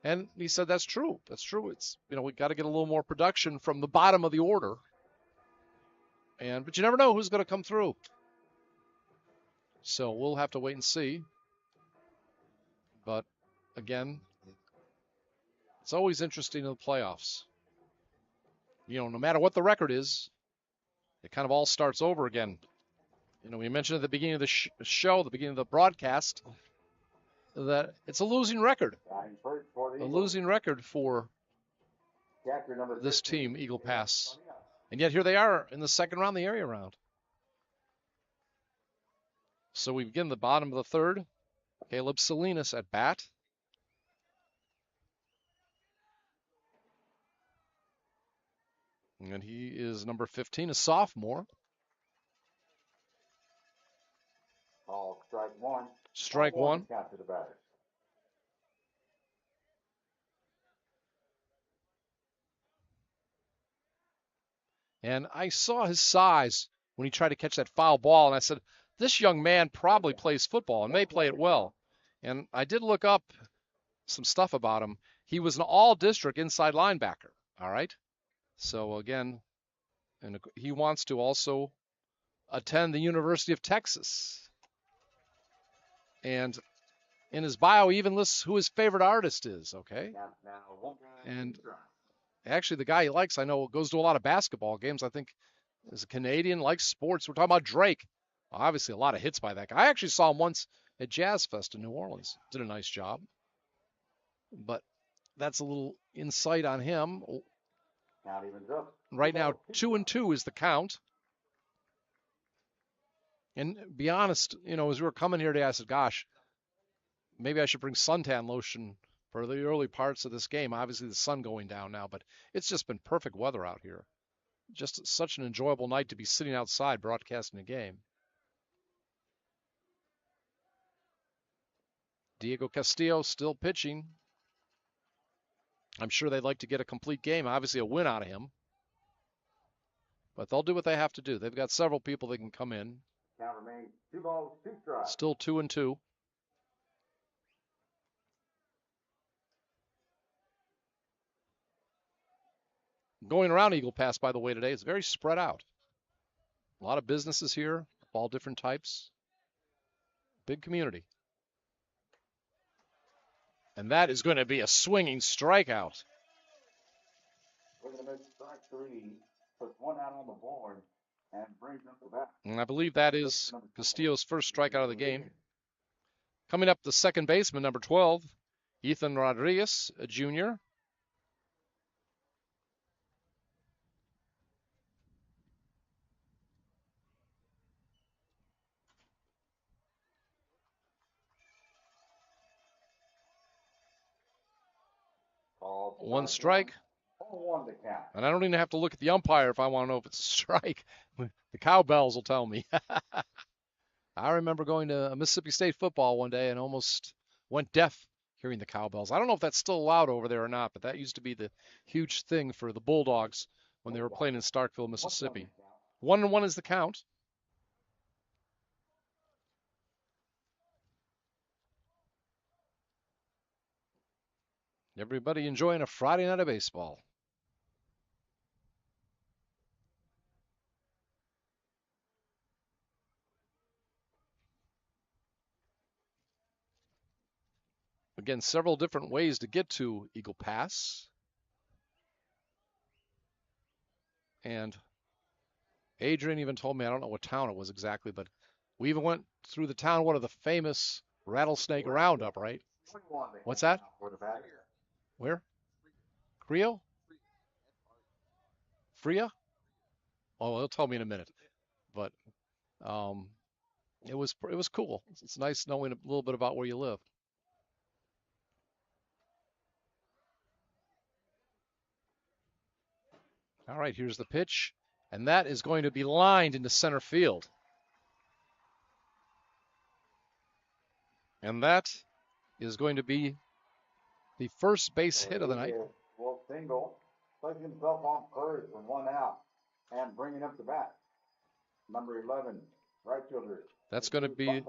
And he said, that's true. That's true. It's, we got to get a little more production from the bottom of the order. But you never know who's going to come through. So we'll have to wait and see. But again, it's always interesting in the playoffs. No matter what the record is, it kind of all starts over again. We mentioned at the beginning of the show, the beginning of the broadcast, that it's a losing record. A losing record for this team, Eagle Pass. And yet here they are in the second round, the area round. So we begin the bottom of the third. Caleb Salinas at bat. And he is number 15, a sophomore. Ball, strike one. Strike one. Count to the batter. And I saw his size when he tried to catch that foul ball, and I said, this young man probably plays football and may play it well. And I did look up some stuff about him. He was an all-district inside linebacker, all right? So, again, and he wants to also attend the University of Texas. And in his bio, he even lists who his favorite artist is, okay? And actually, the guy he likes, I know, goes to a lot of basketball games. I think is a Canadian, likes sports. We're talking about Drake. Obviously, a lot of hits by that guy. I actually saw him once at Jazz Fest in New Orleans. Did a nice job. But that's a little insight on him. Right now, 2-2 is the count. And be honest, you know, as we were coming here today, I said, gosh, maybe I should bring suntan lotion for the early parts of this game. Obviously, the sun going down now, but it's just been perfect weather out here. Just such an enjoyable night to be sitting outside broadcasting a game. Diego Castillo still pitching. I'm sure they'd like to get a complete game, obviously a win out of him. But they'll do what they have to do. They've got several people that can come in. Count remains 2 balls, 2 strikes. Still 2-2. Going around Eagle Pass, by the way, today, it's very spread out. A lot of businesses here, all different types. Big community. And that is going to be a swinging strikeout. We're going to make strike 3, puts 1 out on the board, and brings up the bat. And I believe that is Castillo's first strikeout of the game. Coming up, the second baseman, number 12, Ethan Rodriguez, a junior. One strike. And I don't even have to look at the umpire if I want to know if it's a strike. The cowbells will tell me. I remember going to Mississippi State football one day and almost went deaf hearing the cowbells. I don't know if that's still allowed over there or not, but that used to be the huge thing for the Bulldogs when they were playing in Starkville, Mississippi. 1-1 is the count. Everybody enjoying a Friday night of baseball. Again, several different ways to get to Eagle Pass. And Adrian even told me, I don't know what town it was exactly, but we even went through the town, one of the famous rattlesnake roundup, right? What's that? Where? Creo? Freya? Oh, he'll tell me in a minute. But it was cool. It's nice knowing a little bit about where you live. All right, here's the pitch, and that is going to be lined into center field. And that is going to be the first base hit of the night. Well, single, placing himself on first with 1 out, and bringing up the bat. Number 11, right fielder. That's going to be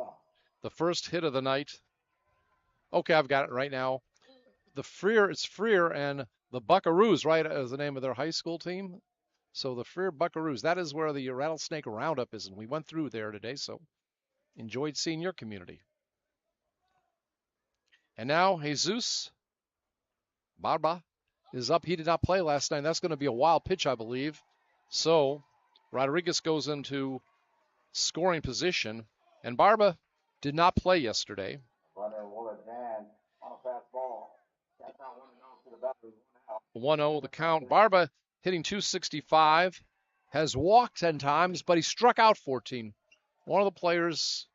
the first hit of the night. Okay, I've got it right now. It's Freer and the Buckaroos, right, as the name of their high school team. So the Freer Buckaroos, that is where the Rattlesnake Roundup is, and we went through there today, so enjoyed seeing your community. And now Jesus Barba is up. He did not play last night. That's going to be a wild pitch, I believe. So Rodriguez goes into scoring position, and Barba did not play yesterday. Runner will advance on a fast ball. That's not 1-0 to the batter. 1-0 the count. Barba hitting .265, has walked 10 times, but he struck out 14. One of the players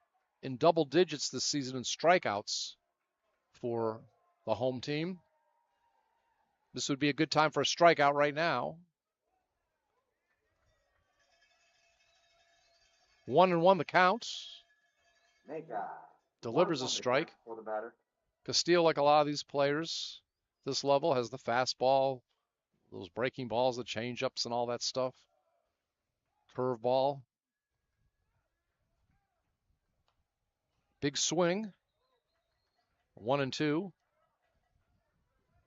in double digits this season in strikeouts for the home team. This would be a good time for a strikeout right now. 1-1 the count. Delivers a strike. For the batter. Castillo, like a lot of these players, this level has the fastball, those breaking balls, the changeups and all that stuff. Curveball. Big swing. 1-2.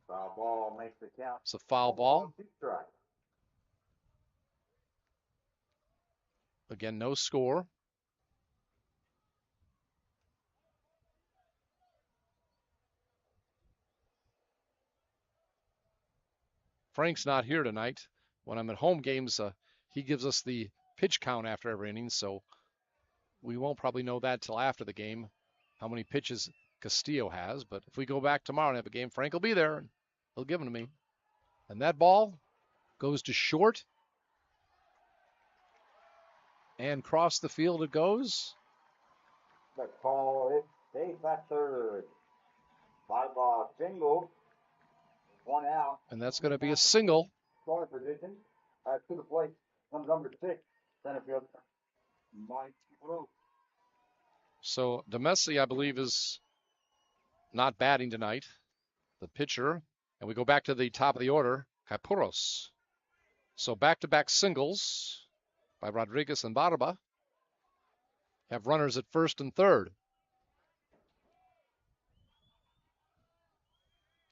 Foul ball makes the count. It's a foul ball. Again, no score. Frank's not here tonight. When I'm at home games, he gives us the pitch count after every inning, so we won't probably know that till after the game, how many pitches Castillo has. But if we go back tomorrow and have a game, Frank will be there, and he'll give them to me. And that ball goes to short. And across the field it goes. The call is safe at third. Fly ball single. 1 out. And that's going to be a single. Scoring position. To the plate. Number 6. Center field. Mike Rowe. So Demessi, I believe, is not batting tonight. The pitcher. And we go back to the top of the order. Capuros. So back-to-back singles by Rodriguez and Barba. Have runners at first and third.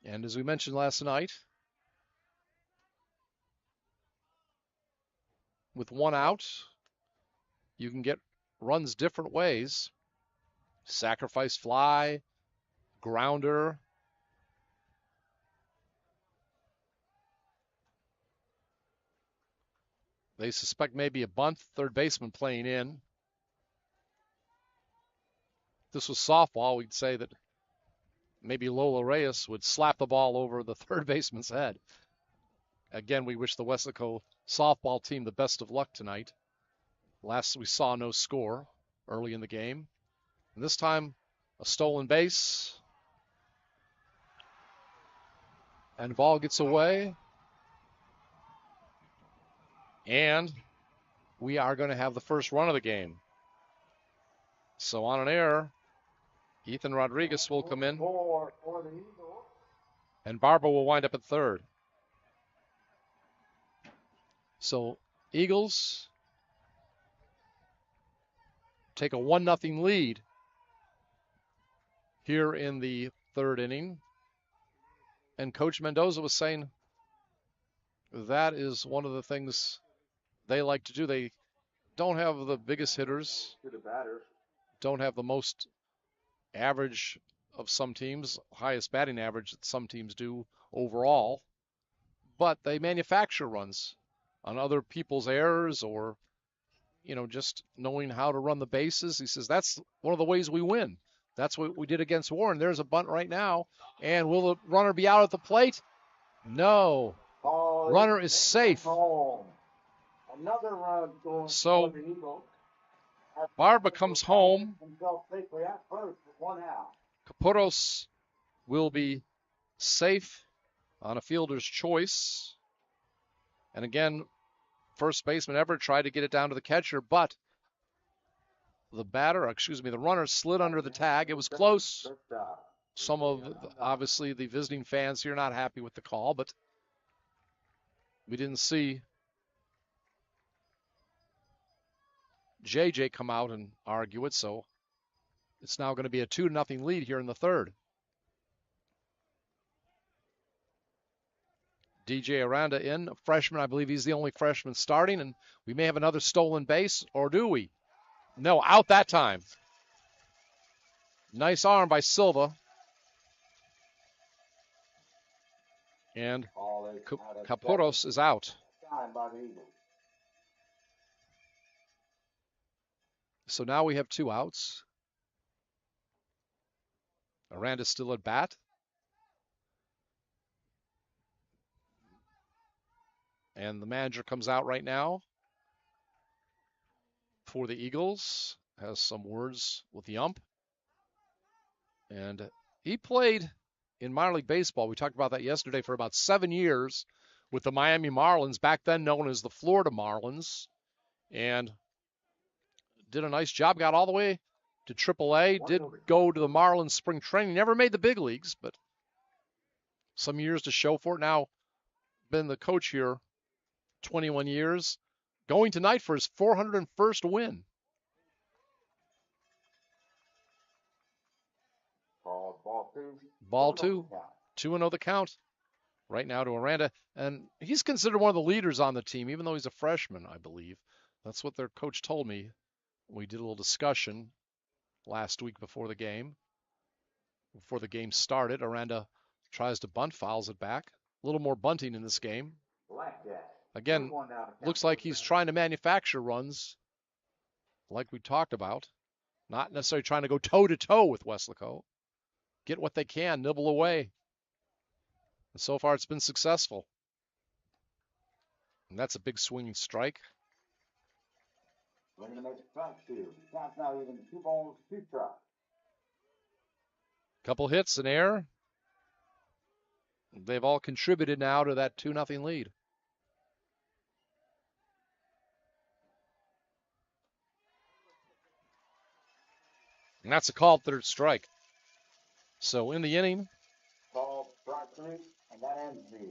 And as we mentioned last night, with 1 out, you can get runs different ways. Sacrifice fly, grounder. They suspect maybe a bunt, third baseman playing in. If this was softball, we'd say that maybe Lola Reyes would slap the ball over the third baseman's head. Again, we wish the Weslaco softball team the best of luck tonight. Last we saw no score early in the game. And this time, a stolen base. And ball gets away. And we are going to have the first run of the game. So on an error, Ethan Rodriguez will come in. And Barba will wind up at third. So Eagles take a 1-0 lead here in the third inning. And Coach Mendoza was saying that is one of the things they like to do. They don't have the biggest hitters, don't have the most average of some teams, highest batting average that some teams do overall, but they manufacture runs on other people's errors or, just knowing how to run the bases. He says that's one of the ways we win. That's what we did against Warren. There's a bunt right now. And will the runner be out at the plate? No. Runner is safe. Another run going So for the Eagles. Barba comes home. Himself safely at first with 1 out. Capuros will be safe on a fielder's choice. And again, first baseman Everett tried to get it down to the catcher, but the runner slid under the tag. It was close. Some of, obviously, the visiting fans here not happy with the call, but we didn't see JJ come out and argue it, so it's now going to be a 2-0 lead here in the third. DJ Aranda in, a freshman. I believe he's the only freshman starting, and we may have another stolen base, or do we? No, out that time. Nice arm by Silva. And Capuros is out. So now we have 2 outs. Aranda's still at bat. And the manager comes out right now. for the Eagles has some words with the ump. And he played in minor league baseball. We talked about that yesterday for about 7 years with the Miami Marlins, back then known as the Florida Marlins, and did a nice job. Got all the way to AAA, did go to the Marlins spring training. Never made the big leagues, but some years to show for it. Now been the coach here 21 years, going tonight for his 401st win. Ball two. 2-0 the count right now to Aranda. And he's considered one of the leaders on the team, even though he's a freshman, I believe. That's what their coach told me. We did a little discussion last week before the game. Before the game started, Aranda tries to bunt, fouls it back. A little more bunting in this game. Again, looks like he's trying to manufacture runs like we talked about. Not necessarily trying to go toe-to-toe with Weslaco. Get what they can, nibble away. And so far, it's been successful. And that's a big swinging strike. Looking to make strike two. Count's now even 2 balls, 2 strikes. Couple hits, an error. They've all contributed now to that 2-0 lead. And that's a called third strike. So in the inning,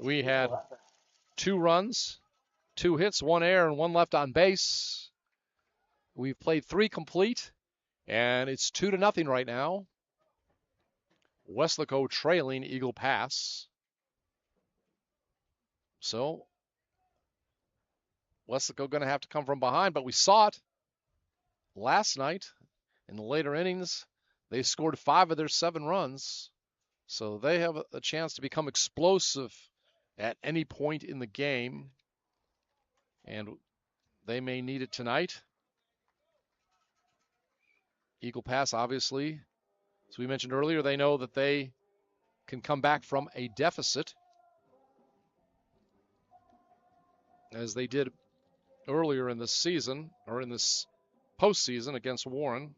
we had 2 runs, 2 hits, 1 error, and 1 left on base. We've played 3 complete, and it's 2-0 right now. Weslaco trailing Eagle Pass. So Weslaco going to have to come from behind, but we saw it last night in the later innings. They scored 5 of their 7 runs, so they have a chance to become explosive at any point in the game, and they may need it tonight. Eagle Pass, obviously, as we mentioned earlier, they know that they can come back from a deficit, as they did earlier in this season, or in this postseason against Warren.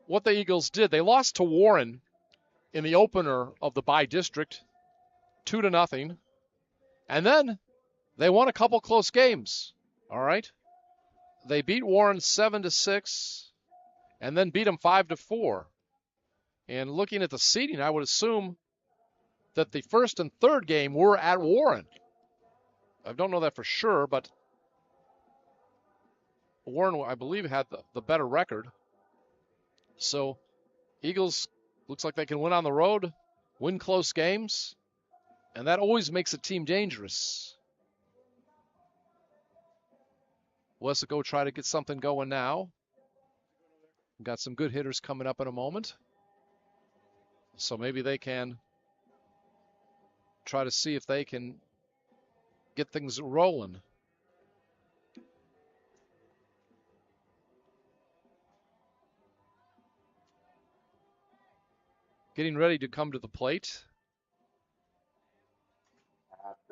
What the Eagles did, they lost to Warren in the opener of the bi-district, 2-0, and then they won a couple close games. All right, they beat Warren 7-6, and then beat them 5-4. And looking at the seeding, I would assume that the first and third game were at Warren. I don't know that for sure, but Warren, I believe, had the better record. So Eagles looks like they can win on the road, win close games, and that always makes a team dangerous. Weslaco try to get something going now. Got some good hitters coming up in a moment. So maybe they can try to see if they can get things rolling. Getting ready to come to the plate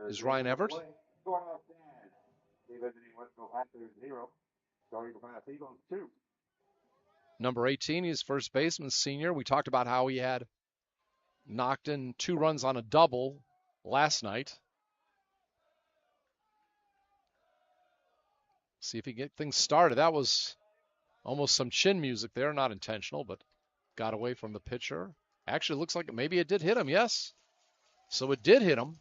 is Ryan Everett. Number 18, he's first baseman, senior. We talked about how he had knocked in 2 runs on a double last night. See if he can get things started. That was almost some chin music there, not intentional, but got away from the pitcher. Actually, looks like maybe it did hit him, yes. So it did hit him.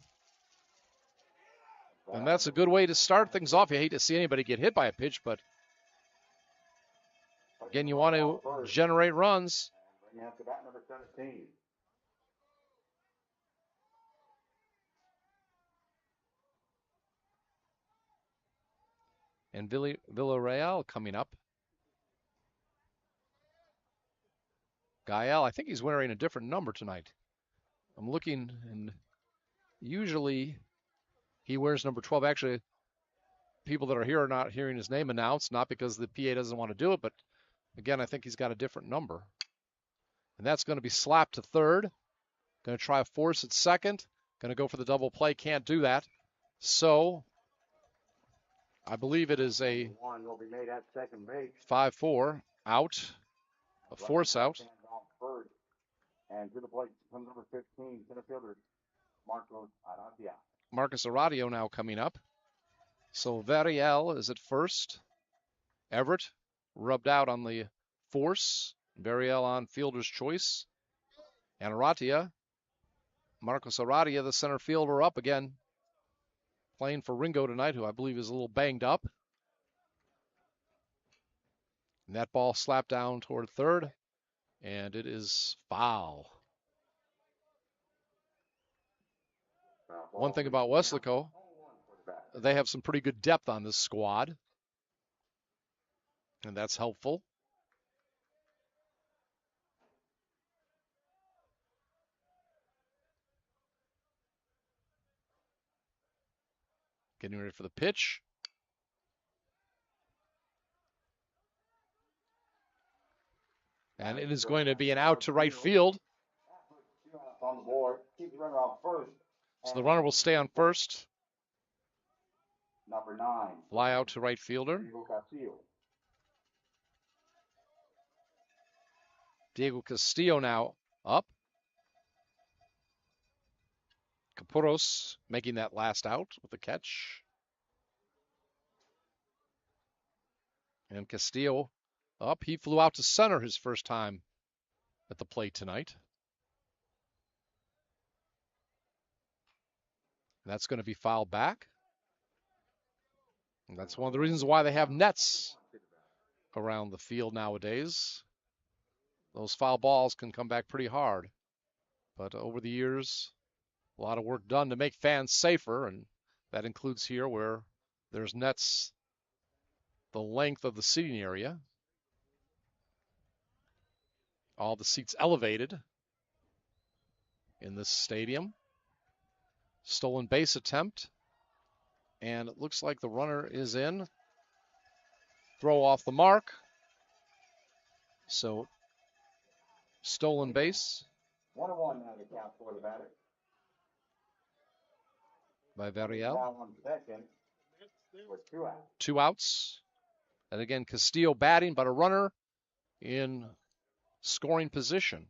And that's a good way to start things off. You hate to see anybody get hit by a pitch, but again, you want to generate runs. And Villarreal coming up. Gael, I think he's wearing a different number tonight. I'm looking, and usually he wears number 12. Actually, people that are here are not hearing his name announced, not because the PA doesn't want to do it, but again, I think he's got a different number. And that's going to be slapped to third. Going to try a force at second. Going to go for the double play. Can't do that. So I believe it is a One will be made at second base. 5-4 out, a force out. First. And to the plate comes number 15, center fielder, Marcos Aradia. Marcus Aradio now coming up. So Variel is at first. Everett rubbed out on the force. Variel on fielder's choice. And Aratia, Marcos Aradia, the center fielder, up again. Playing for Ringo tonight, who I believe is a little banged up. And that ball slapped down toward third. And it is foul. One thing about Weslaco, they have some pretty good depth on this squad. And that's helpful. Getting ready for the pitch. And it is going to be an out to right field. On the board. Keep the runner on first. So the runner will stay on first. Number 9. Fly out to right fielder. Diego Castillo now up. Capuros making that last out with the catch. And Castillo up. He flew out to center his first time at the plate tonight. And that's going to be fouled back. And that's one of the reasons why they have nets around the field nowadays. Those foul balls can come back pretty hard. But over the years, a lot of work done to make fans safer, and that includes here where there's nets the length of the seating area. All the seats elevated in this stadium. Stolen base attempt. And it looks like the runner is in. Throw off the mark. So, stolen base. 1-1 now to count for the batter. By Variel. Now on second with 2 outs. 2 outs. And again, Castillo batting, but a runner in scoring position.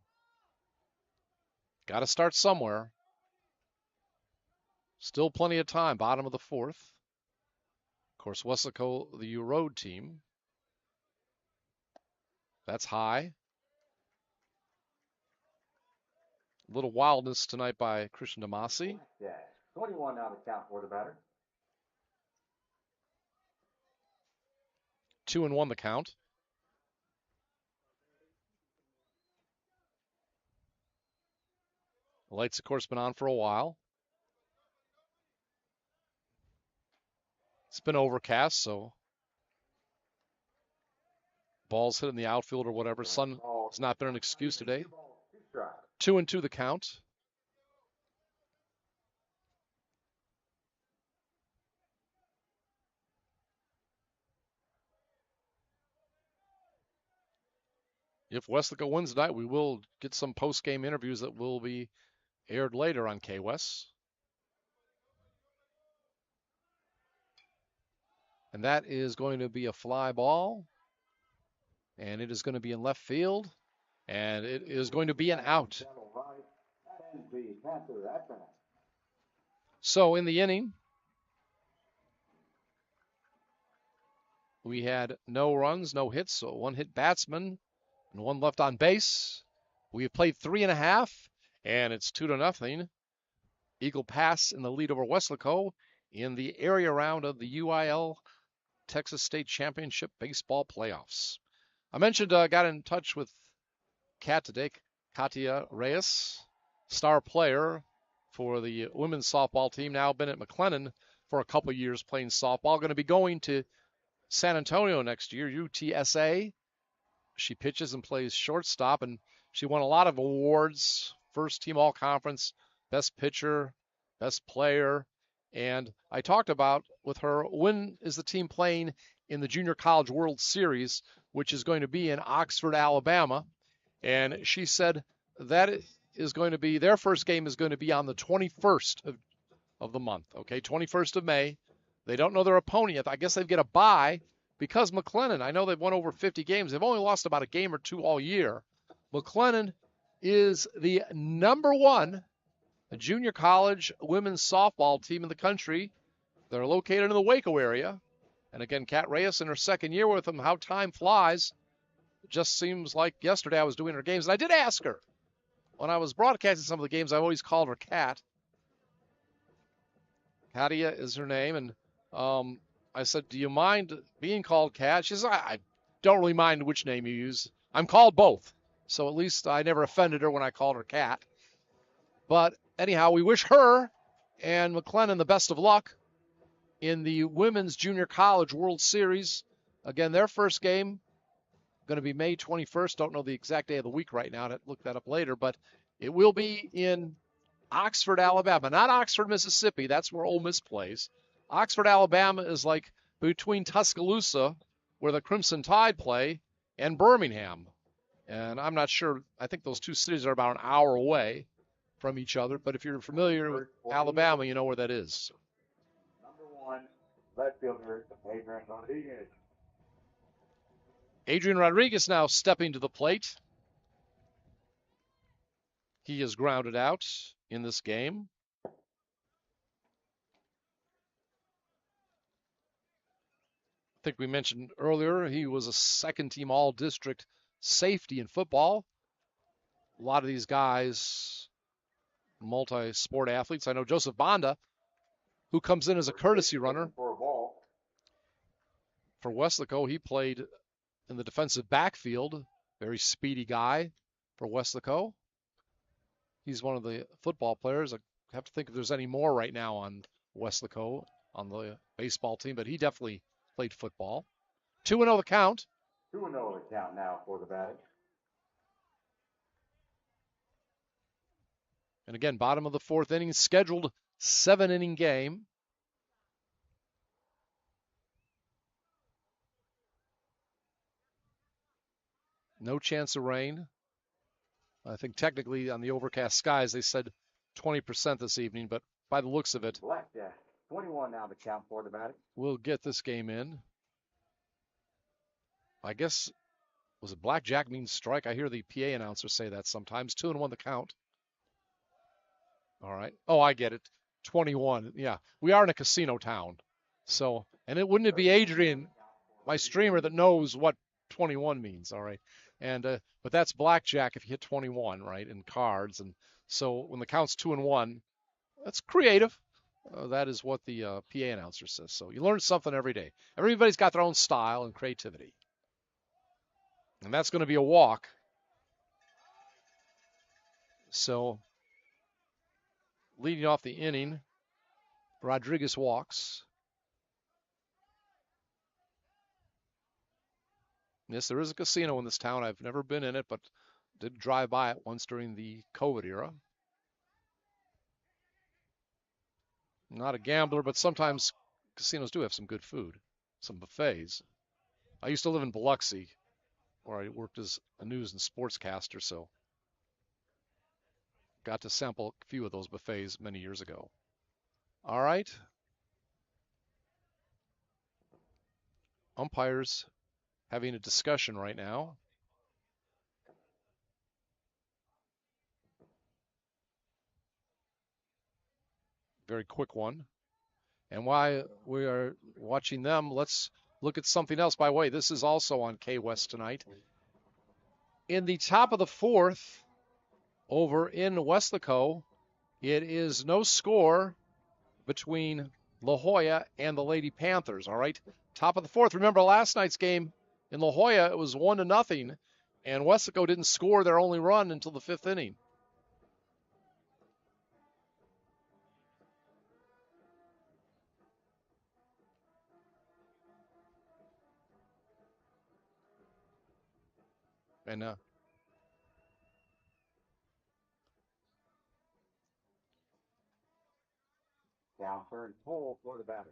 Got to start somewhere. Still plenty of time, bottom of the 4th. Of course, Weslaco, the road team. That's high. A little wildness tonight by Christian Damasi. Yeah, 21 now to count for the batter. 2-1 the count. The lights, of course, been on for a while. It's been overcast, so balls hit in the outfield or whatever. Sun has not been an excuse today. 2-2 the count. If Weslaco wins tonight, we will get some post-game interviews that will be aired later on KWES. And that is going to be a fly ball. And it is going to be in left field. And it is going to be an out. So in the inning, we had no runs, no hits, so 1 hit batsman and 1 left on base. We have played 3.5, and it's 2-0. Eagle Pass in the lead over Weslaco in the area round of the UIL Texas State Championship Baseball Playoffs. I mentioned got in touch with Kat today, Katia Reyes, star player for the women's softball team, now been at McLennan for a couple years playing softball. Going to be going to San Antonio next year, UTSA. She pitches and plays shortstop, and she won a lot of awards. First team all-conference, best pitcher, best player. And I talked about with her, when is the team playing in the Junior College World Series, which is going to be in Oxford, Alabama. And she said that is going to be, their first game is going to be on the 21st of the month, okay, 21st of May. They don't know their opponent yet. I guess they get a bye because McLennan, I know they've won over 50 games. They've only lost about a game or two all year. McLennan is the #1 junior college women's softball team in the country. They're located in the Waco area. And again, Kat Reyes in her second year with them. How time flies. It just seems like yesterday I was doing her games. And I did ask her. When I was broadcasting some of the games, I always called her Kat. Katia is her name. And I said, do you mind being called Kat? She says, I don't really mind which name you use. I'm called both. So at least I never offended her when I called her Kat. But anyhow, we wish her and McLennan the best of luck in the Women's Junior College World Series. Again, their first game going to be May 21st. Don't know the exact day of the week right now. I'll look that up later. But it will be in Oxford, Alabama. Not Oxford, Mississippi. That's where Ole Miss plays. Oxford, Alabama is like between Tuscaloosa, where the Crimson Tide play, and Birmingham. And I'm not sure. I think those two cities are about an hour away from each other. But if you're familiar with Alabama, you know where that is. #1, left fielder, Adrian Rodriguez. Adrian Rodriguez now stepping to the plate. He is grounded out in this game. I think we mentioned earlier he was a second-team all-district safety in football. A lot of these guys, multi-sport athletes. I know Joseph Bonda, who comes in as a courtesy runner for Weslaco. He played in the defensive backfield. Very speedy guy for Weslaco. He's one of the football players. I have to think if there's any more right now on Weslaco on the baseball team, but he definitely played football. 2-0 the count. 2-0 the count now for the batting. And again, bottom of the fourth inning, scheduled 7-inning game. No chance of rain. I think technically on the overcast skies, they said 20% this evening, but by the looks of it, Blackjack, 21 now to count for the batting. We'll get this game in. I guess, was it blackjack means strike? I hear the PA announcer say that sometimes. 2-1 the count. All right. Oh, I get it. 21. Yeah, we are in a casino town. So, and wouldn't it be Adrian, my streamer, that knows what 21 means? All right. And but that's blackjack if you hit 21, right, in cards. And so when the count's 2-1, that's creative. That is what the PA announcer says. So you learn something every day. Everybody's got their own style and creativity. And that's going to be a walk. So leading off the inning, Rodriguez walks. Yes, there is a casino in this town. I've never been in it, but did drive by it once during the COVID era. Not a gambler, but sometimes casinos do have some good food, some buffets. I used to live in Biloxi, where I worked as a news and sportscaster, so got to sample a few of those buffets many years ago. All right. Umpires having a discussion right now. Very quick one. And while we are watching them, let's look at something else. By the way, this is also on KWES tonight. In the top of the fourth, over in Weslaco, it is no score between La Jolla and the Lady Panthers, all right? Top of the fourth. Remember last night's game in La Jolla, it was 1-0, and Weslaco didn't score their only run until the fifth inning. And down third pole for the batter.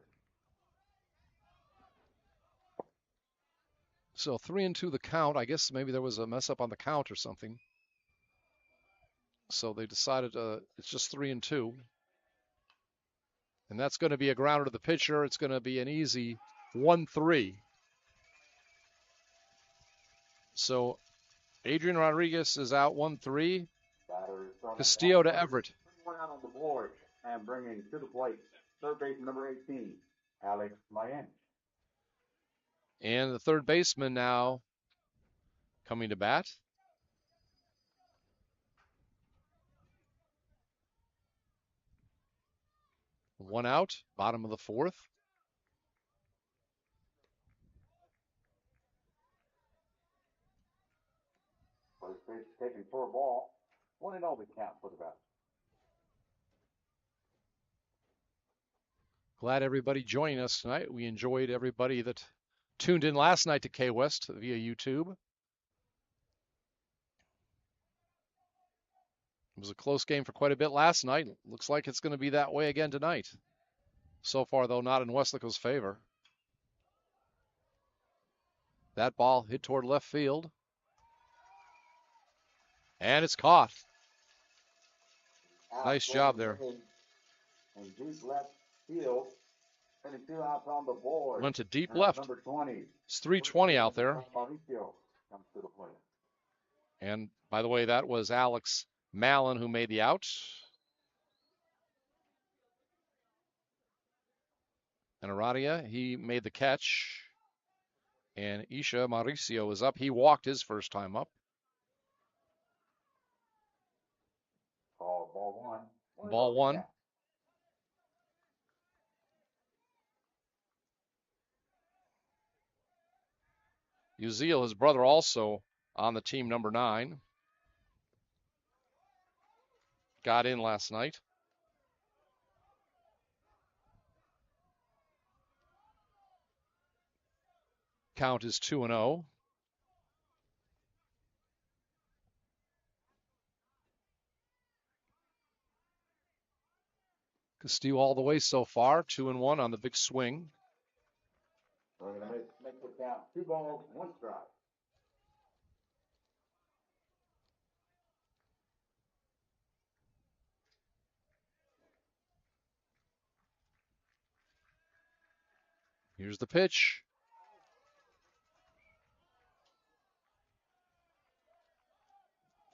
So 3-2 the count. I guess maybe there was a mess up on the count or something. So they decided it's just 3-2. And that's going to be a grounder to the pitcher. It's going to be an easy 1-3. So Adrian Rodriguez is out 1-3. Castillo to Everett. One out on the board and bringing to the plate third baseman number 18, Alex Mayan. And the third baseman now coming to bat. One out, bottom of the fourth. First base taking for a ball. 1-0 the count for the batter. Glad everybody joining us tonight. We enjoyed everybody that tuned in last night to KWES via YouTube. It was a close game for quite a bit last night. Looks like it's going to be that way again tonight. So far, though, not in Weslaco's favor. That ball hit toward left field. And it's caught. Nice job there. And deep left field. 22 outs on the board. Went to deep left. Number 20. It's 320 out there. Mauricio comes to the plate. And by the way, that was Alex Mallon who made the out. And Aradia, he made the catch. And Isha Mauricio is up. He walked his first time up. Ball one. Ball one. Uziel, his brother, also on the team, number 9. Got in last night. Count is 2-0. Castillo all the way so far, 2-1 on the big swing. We're going to make the count 2 balls, 1 strike. Here's the pitch.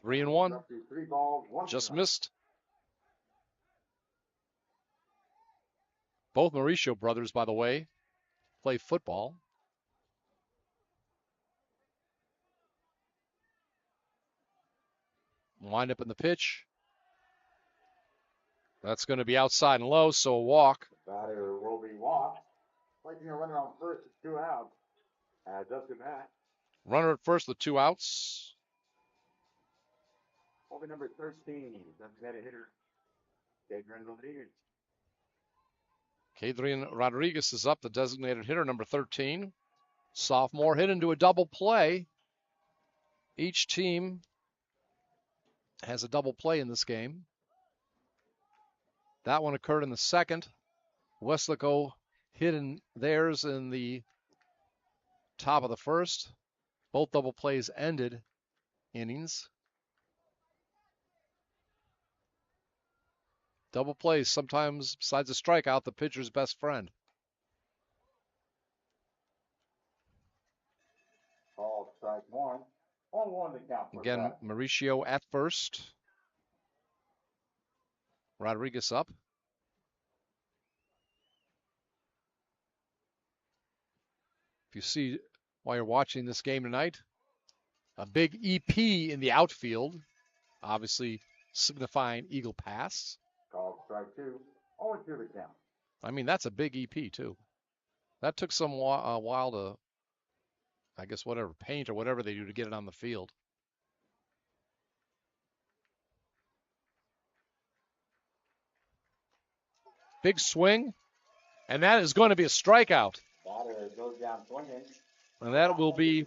Three and one. 3 balls, 1 Just strike. missed. Both Mauricio brothers, by the way, play football. Wind up in the pitch. That's going to be outside and low, so a walk. The batter will be walked. Placing a runner on first, it's 2 outs. Justin Matt. Runner at first with 2 outs. Will be number 13, designated hitter, Adrian Rodriguez. Adrian Rodriguez is up, the designated hitter, number 13. Sophomore hit into a double play. Each team has a double play in this game. That one occurred in the second. Weslaco hit in theirs in the top of the first. Both double plays ended innings. Double plays, sometimes, besides a strikeout, the pitcher's best friend. Ball strike 1. 1-1 to count. Again, Mauricio at first. Rodriguez up. If you see while you're watching this game tonight, a big EP in the outfield, obviously signifying Eagle Pass. Called strike 2. 0-2 to count. I mean, that's a big EP, too. That took some while to, I guess, whatever, paint or whatever they do to get it on the field. Big swing, and that is going to be a strikeout. Batter goes down swinging. And that will be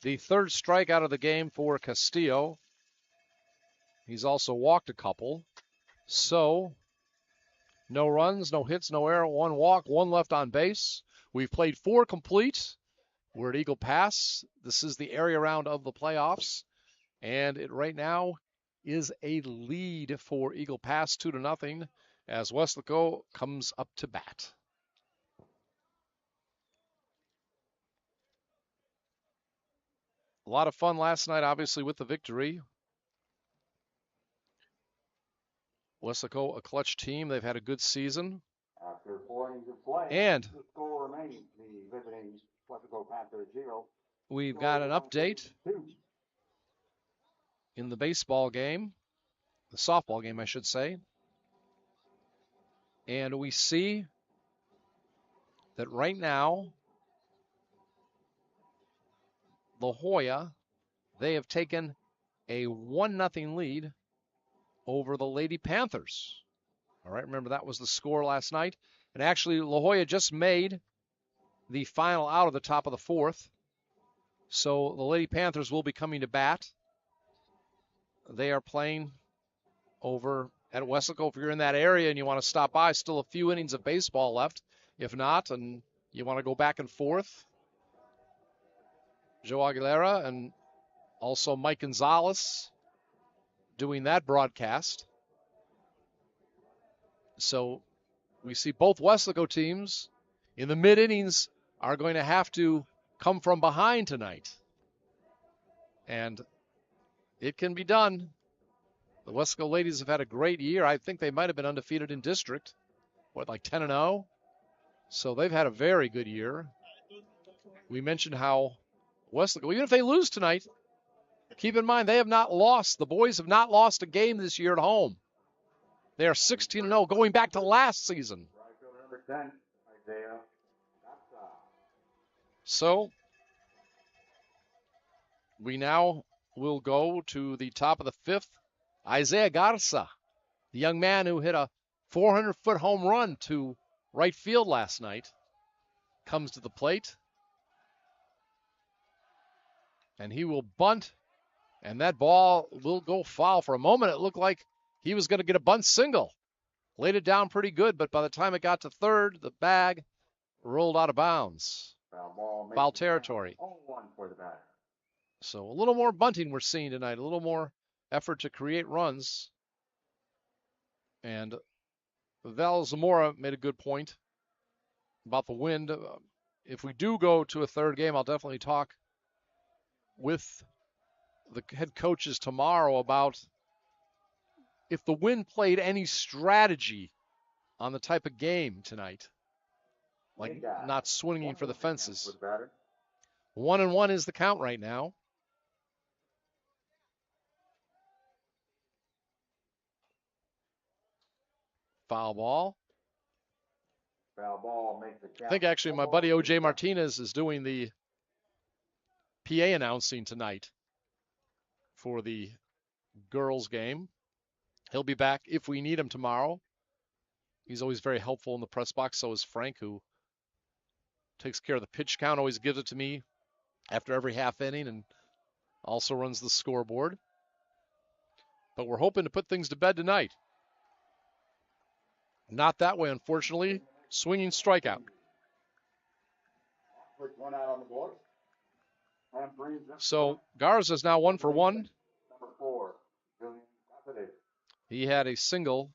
the third strikeout of the game for Castillo. He's also walked a couple. So, no runs, no hits, no error, 1 walk, 1 left on base. We've played 4 complete. We're at Eagle Pass. This is the area round of the playoffs. And it right now is a lead for Eagle Pass, 2-0. as Weslaco comes up to bat. A lot of fun last night, obviously, with the victory. Weslaco, a clutch team. They've had a good season. After 4 innings of play, and the score remains the visiting Weslaco Panthers 0. We've got an update in the baseball game, the softball game, I should say. And we see that right now, La Jolla, they have taken a 1-0 lead over the Lady Panthers. All right, remember that was the score last night. And actually, La Jolla just made the final out of the top of the fourth. So the Lady Panthers will be coming to bat. They are playing over at Weslaco. If you're in that area and you want to stop by, still a few innings of baseball left. If not, and you want to go back and forth, Joe Aguilera and also Mike Gonzalez doing that broadcast. So we see both Weslaco teams in the mid-innings are going to have to come from behind tonight. And it can be done. The Weslaco ladies have had a great year. I think they might have been undefeated in district. Like 10-0? So they've had a very good year. We mentioned how Weslaco, even if they lose tonight, keep in mind they have not lost. The boys have not lost a game this year at home. They are 16-0 going back to last season. So we now will go to the top of the fifth. Isaiah Garza, the young man who hit a 400-foot home run to right field last night, comes to the plate. And he will bunt, and that ball will go foul. For a moment, it looked like he was going to get a bunt single. Laid it down pretty good, but by the time it got to third, the bag rolled out of bounds. Foul territory. So a little more bunting we're seeing tonight, a little more effort to create runs. And Val Zamora made a good point about the wind. If we do go to a third game, I'll definitely talk with the head coaches tomorrow about if the wind played any strategy on the type of game tonight, like not swinging for the fences. 1-1 is the count right now. Foul ball. I think actually my buddy O.J. Martinez is doing the PA announcing tonight for the girls game. He'll be back if we need him tomorrow. He's always very helpful in the press box. So is Frank, who takes care of the pitch count, always gives it to me after every half inning and also runs the scoreboard. But we're hoping to put things to bed tonight. Not that way, unfortunately. Swinging strikeout. So Garza's now 1 for 1. He had a single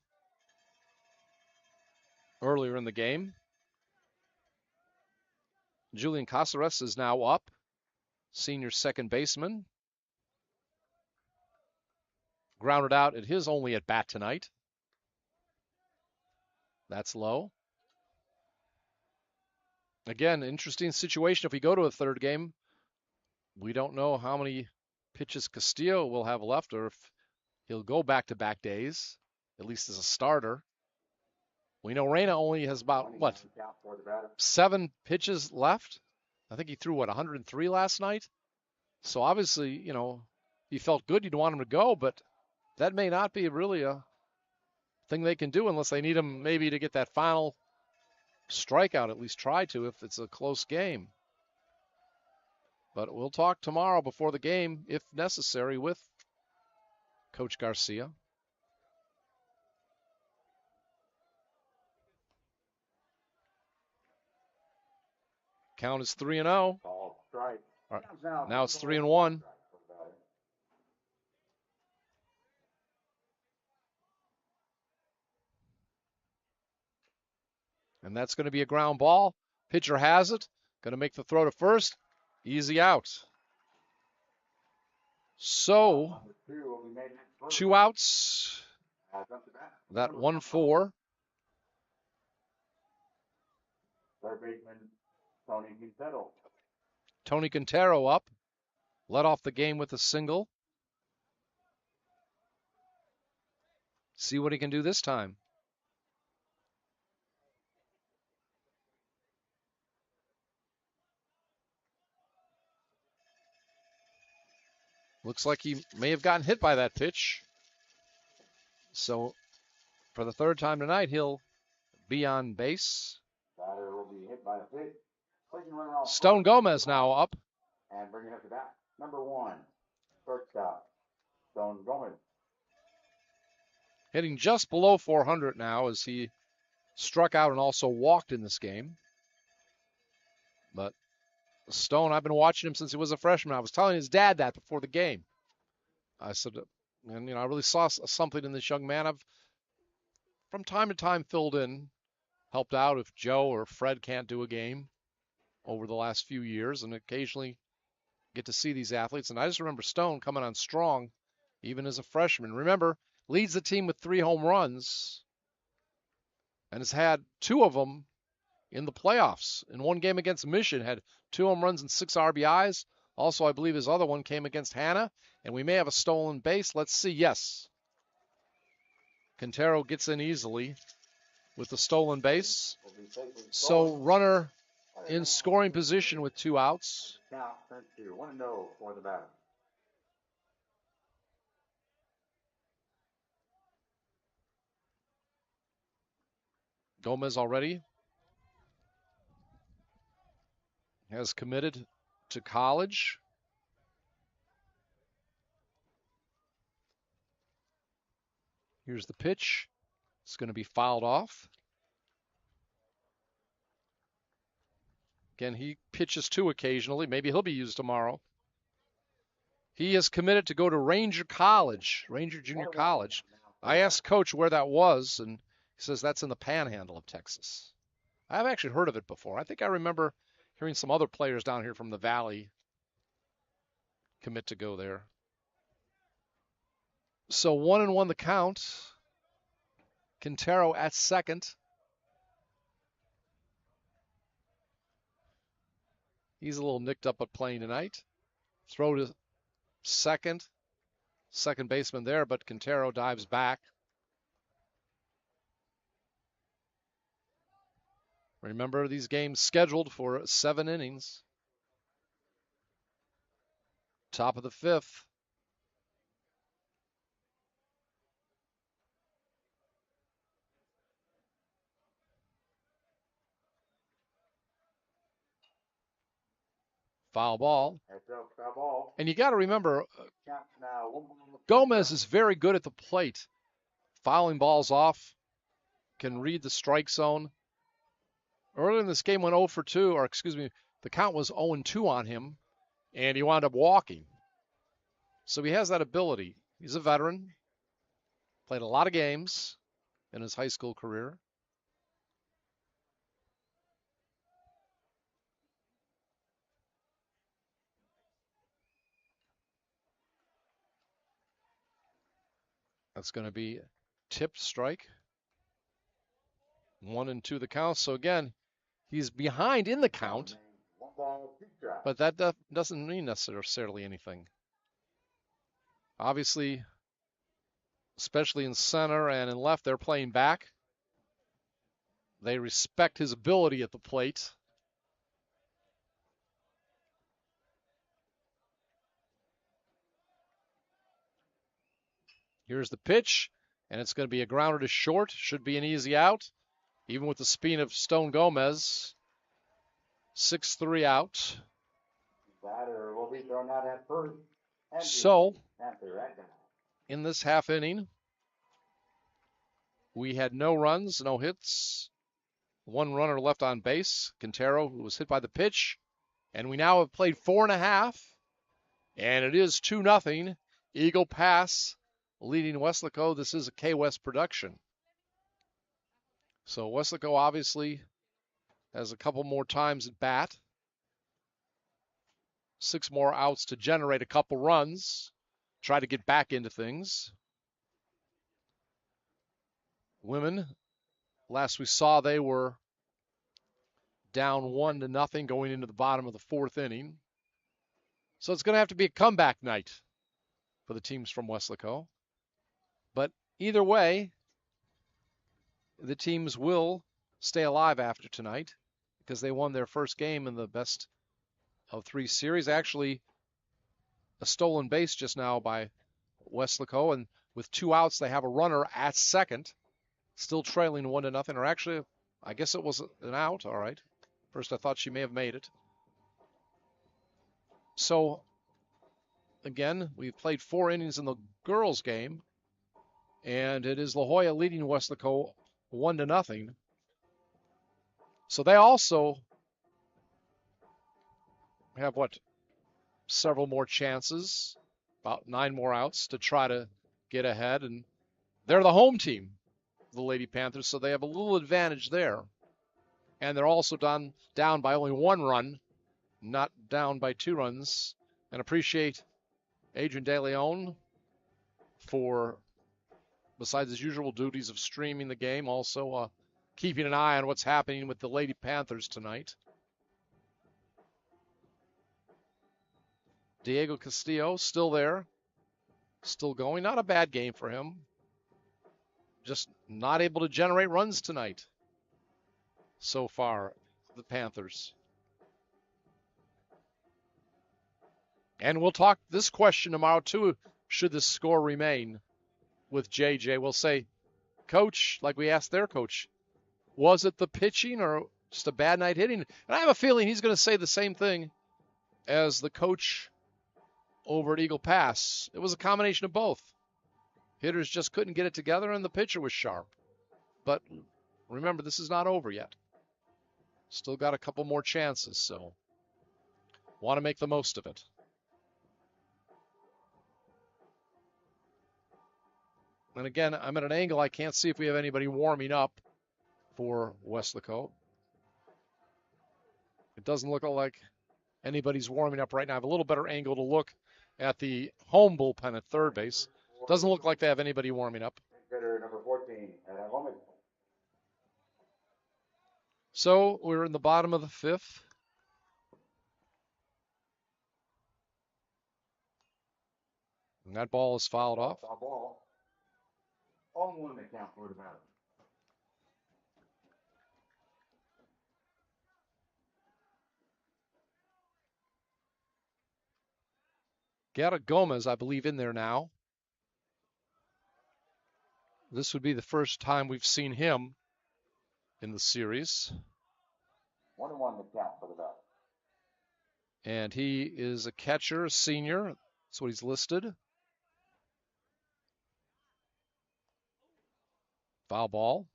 earlier in the game. Julian Caceres is now up, senior second baseman. Grounded out at his only at bat tonight. That's low. Again, interesting situation. If we go to a third game, we don't know how many pitches Castillo will have left or if he'll go back-to-back days, at least as a starter. We know Reyna only has about, 7 pitches left? I think he threw, 103 last night? So obviously, he felt good. You'd want him to go, but that may not be really a thing they can do unless they need him maybe to get that final strikeout, at least try to if it's a close game. But we'll talk tomorrow before the game, if necessary, with Coach Garcia. Count is 3-0. Right. Now it's 3-1. And that's going to be a ground ball. Pitcher has it. Going to make the throw to first. Easy out. So, 2 outs. That 1-4. Third baseman, Tony Quintero. Tony Quintero up. Led off the game with a single. See what he can do this time. Looks like he may have gotten hit by that pitch. So, for the third time tonight, he'll be on base. Batter will be hit by a pitch. Stone Gomez now up. And bringing up the bat, number 1, shortstop, Stone Gomez. Hitting just below 400 now as he struck out and also walked in this game. But Stone, I've been watching him since he was a freshman. I was telling his dad that before the game. I said, and I really saw something in this young man. I've, from time to time, filled in, helped out if Joe or Fred can't do a game over the last few years, and occasionally get to see these athletes. And I just remember Stone coming on strong, even as a freshman. Remember, leads the team with 3 home runs, and has had 2 of them in the playoffs. In one game against Mission, had 2 home runs and 6 RBIs. Also, I believe his other one came against Hannah, and we may have a stolen base. Let's see. Yes. Quintero gets in easily with the stolen base. So runner in scoring position with 2 outs. Count, turn 2, 1-0 for the batter. Gomez already has committed to college. Here's the pitch. It's going to be fouled off. Again, he pitches 2 occasionally. Maybe he'll be used tomorrow. He is committed to go to Ranger College, Ranger Junior College. I asked Coach where that was, and he says that's in the panhandle of Texas. I've actually heard of it before. I think I remember hearing some other players down here from the Valley commit to go there. So 1-1 the count. Quintero at second. He's a little nicked up at playing tonight. Throw to second. Second baseman there, but Quintero dives back. Remember, these games scheduled for 7 innings. Top of the 5th. Foul ball. And you got to remember, Gomez is very good at the plate. Fouling balls off, can read the strike zone. Earlier in this game went 0 for 2, or excuse me, the count was 0-2 on him, and he wound up walking. So he has that ability. He's a veteran, played a lot of games in his high school career. That's going to be tipped strike. 1-2 the count. So again, he's behind in the count, but that doesn't mean necessarily anything. Obviously, especially in center and in left, they're playing back. They respect his ability at the plate. Here's the pitch, and it's going to be a grounder to short. Should be an easy out, even with the speed of Stone Gomez. 6-3 out. Batter will be thrown out at first. So, in this half inning, we had no runs, no hits. 1 runner left on base, Quintero, who was hit by the pitch. And we now have played 4.5, and it is 2-0. Eagle Pass leading Weslaco. This is a KWES production. So Weslaco obviously has a couple more times at bat. 6 more outs to generate a couple runs. Try to get back into things. Women, last we saw, they were down 1-0 going into the bottom of the 4th inning. So it's going to have to be a comeback night for the teams from Weslaco. But either way, the teams will stay alive after tonight because they won their first game in the best of 3 series. Actually, a stolen base just now by Weslaco, and with 2 outs, they have a runner at second, still trailing 1-0. Or actually, I guess it was an out. All right. First, I thought she may have made it. So, again, we've played 4 innings in the girls' game, and it is La Jolla leading Weslaco 1-0. So they also have, several more chances, about 9 more outs to try to get ahead. And they're the home team, the Lady Panthers, so they have a little advantage there. And they're also down by only 1 run, not down by 2 runs. And appreciate Adrian De Leon for, besides his usual duties of streaming the game, also keeping an eye on what's happening with the Lady Panthers tonight. Diego Castillo still there, still going. Not a bad game for him. Just not able to generate runs tonight so far, the Panthers. And we'll talk this question tomorrow, too, should the score remain with JJ. We'll say, Coach, like we asked their coach, was it the pitching or just a bad night hitting? And I have a feeling he's going to say the same thing as the coach over at Eagle Pass. It was a combination of both. Hitters just couldn't get it together, and the pitcher was sharp. But remember, this is not over yet. Still got a couple more chances, so want to make the most of it. And again, I'm at an angle. I can't see if we have anybody warming up for Weslaco. It doesn't look like anybody's warming up right now. I have a little better angle to look at the home bullpen at third base. Doesn't look like they have anybody warming up. Number 14 at home. So we're in the bottom of the 5th. And that ball is fouled off. Ball. On 1 to count for the batter. Guerra Gomez, I believe, in there now. This would be the first time we've seen him in the series. 1-1 to count for the batter. And he is a catcher, a senior. That's what he's listed. Foul ball.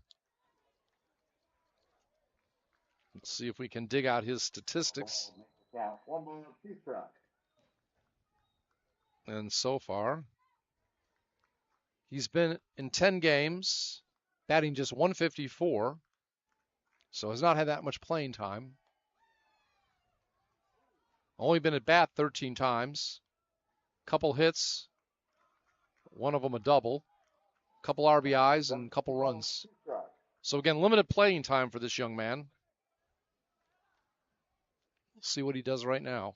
Let's see if we can dig out his statistics. 1 ball, 2 strikes. And so far, he's been in 10 games, batting just 154. So has not had that much playing time. Only been at bat 13 times. Couple hits, one of them a double. Couple RBIs and a couple runs. So again, limited playing time for this young man. We'll see what he does right now.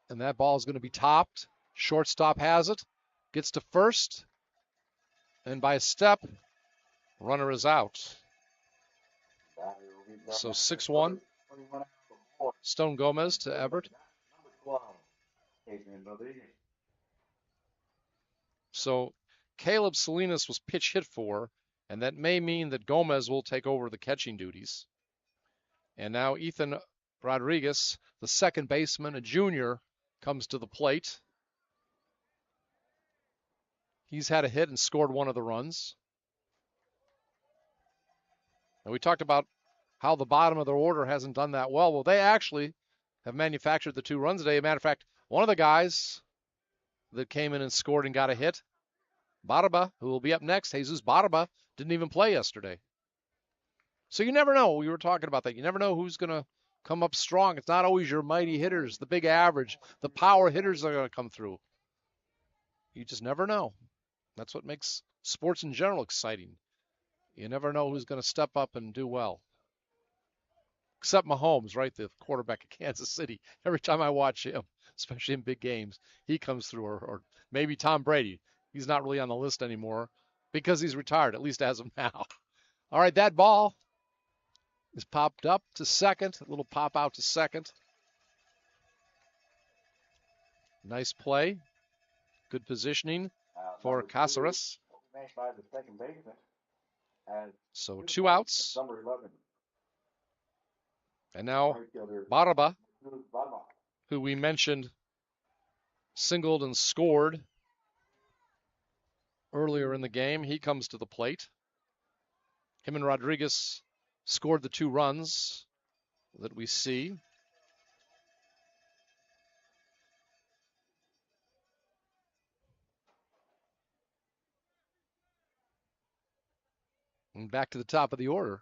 And that ball is going to be topped. Shortstop has it. Gets to first. And by a step, runner is out. So 6-1. Stone Gomez to Everett. So Caleb Salinas was pitch hit for, and that may mean that Gomez will take over the catching duties. And now Ethan Rodriguez, the second baseman, a junior, comes to the plate. He's had a hit and scored one of the runs. And we talked about how the bottom of their order hasn't done that well. Well, they actually have manufactured the 2 runs today. As a matter of fact, one of the guys that came in and scored and got a hit Barba, who will be up next. Jesus Barba didn't even play yesterday. So you never know. We were talking about that. You never know who's going to come up strong. It's not always your mighty hitters, the big average, the power hitters are going to come through. You just never know. That's what makes sports in general exciting. You never know who's going to step up and do well. Except Mahomes, right? The quarterback of Kansas City. Every time I watch him, especially in big games, he comes through. Or maybe Tom Brady. He's not really on the list anymore because he's retired, at least as of now. All right, that ball is popped up to second. A little pop out to second. Nice play. Good positioning for Caceres. So 2 outs. Number 11. And now Barba, who we mentioned singled and scored earlier in the game, he comes to the plate. Him and Rodriguez scored the 2 runs that we see. And back to the top of the order.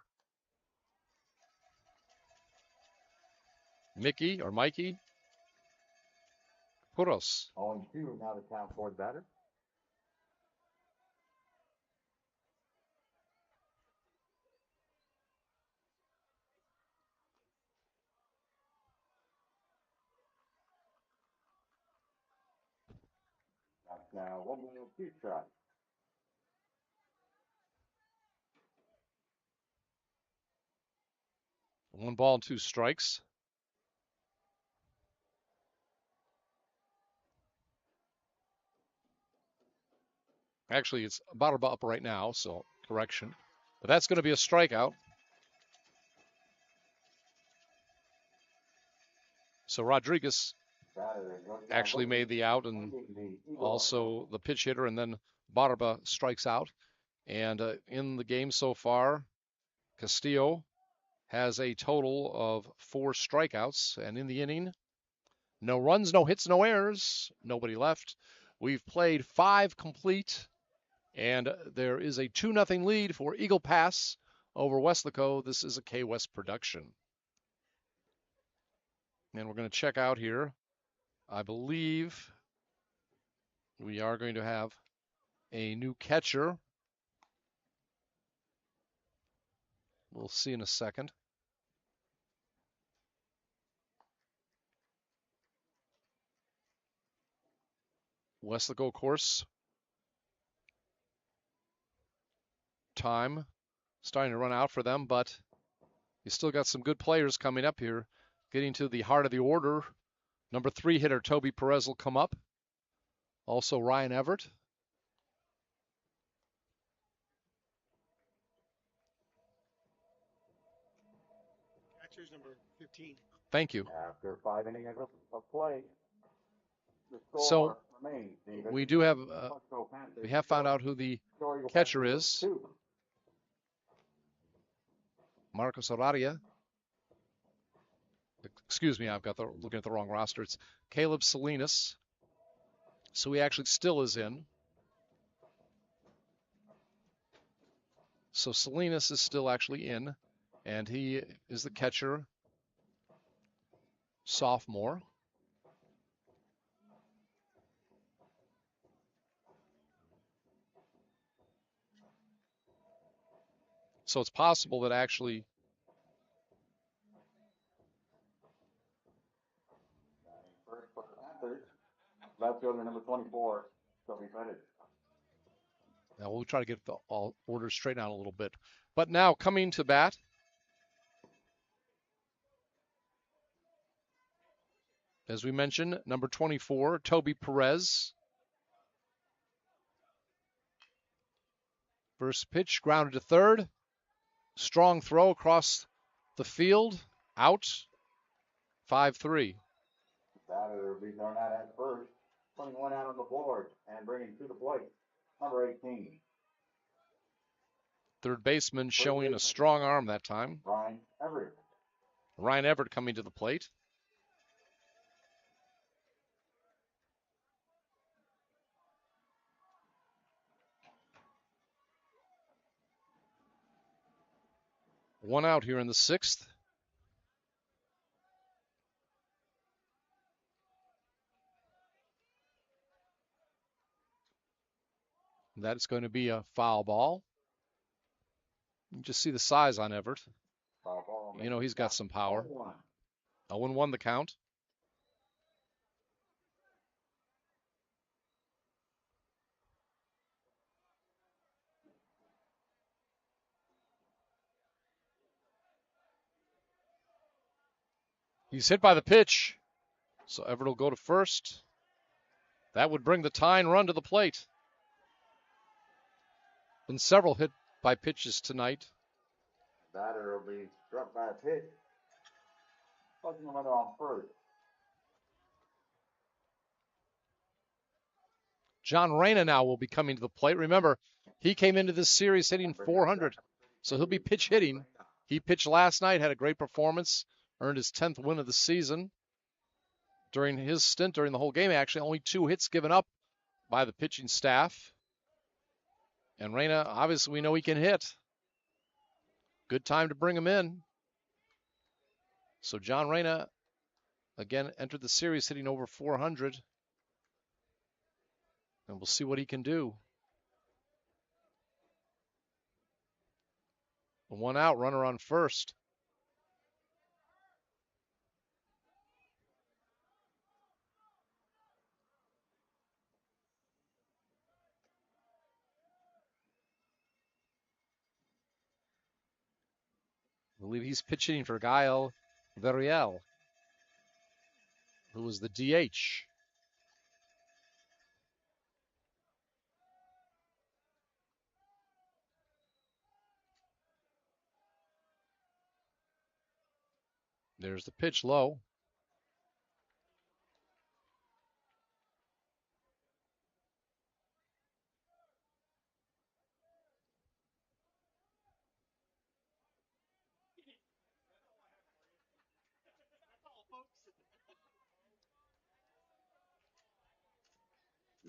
Mikey Puros. 0-2 now the count for the batter. That's now 1-2 strike. 1 ball and 2 strikes. Actually, it's Barba up right now, so correction. But that's going to be a strikeout. So Rodriguez actually made the out, and also the pitch hitter, and then Barba strikes out. And in the game so far, Castillo has a total of 4 strikeouts. And in the inning, no runs, no hits, no errors, nobody left. We've played 5 complete, and there is a 2-0 lead for Eagle Pass over Weslaco. This is a KWES production. And we're going to check out here. I believe we are going to have a new catcher. We'll see in a second. Weslaco, of course. Time starting to run out for them, but you still got some good players coming up here. Getting to the heart of the order. Number 3 hitter Toby Perez will come up. Also Ryan Everett. Catcher's number 15. Thank you. After 5 innings of play, the So score remains. we do have we have found out who the catcher is. Marcos Araria. Excuse me, I've got looking at the wrong roster. It's Caleb Salinas. So he actually still is in. So Salinas is still actually in, and he is the catcher, sophomore. So it's possible that actually First for the Panthers, left fielder number 24, Toby Perez. now we'll try to get the all orders straightened out a little bit. But now coming to bat, as we mentioned, number 24, Toby Perez. First pitch, grounded to third. Strong throw across the field. Out. 5-3. Batter will be thrown out at first, putting 1 out on the board and bringing to the plate, number 18. Third baseman showing a strong arm that time. Ryan Everett. Ryan Everett coming to the plate. One out here in the 6th. That's going to be a foul ball. You just see the size on Everett. Foul ball. You know he's got some power. 0-1. 0-1 the count. He's hit by the pitch, so Everett will go to first. That would bring the tying run to the plate. Been several hit by pitches tonight. Batter will be struck by a pitch. Fucking runner on first. John Reyna now will be coming to the plate. Remember, he came into this series hitting 400, so he'll be pitch hitting. He pitched last night, had a great performance, earned his 10th win of the season. During his stint, during the whole game, actually, only 2 hits given up by the pitching staff. And Reyna, obviously, we know he can hit. Good time to bring him in. So John Reyna, again, entered the series hitting over 400. And we'll see what he can do. One out, runner on first. I believe he's pitching for Gael Verriel, who was the DH. There's the pitch low.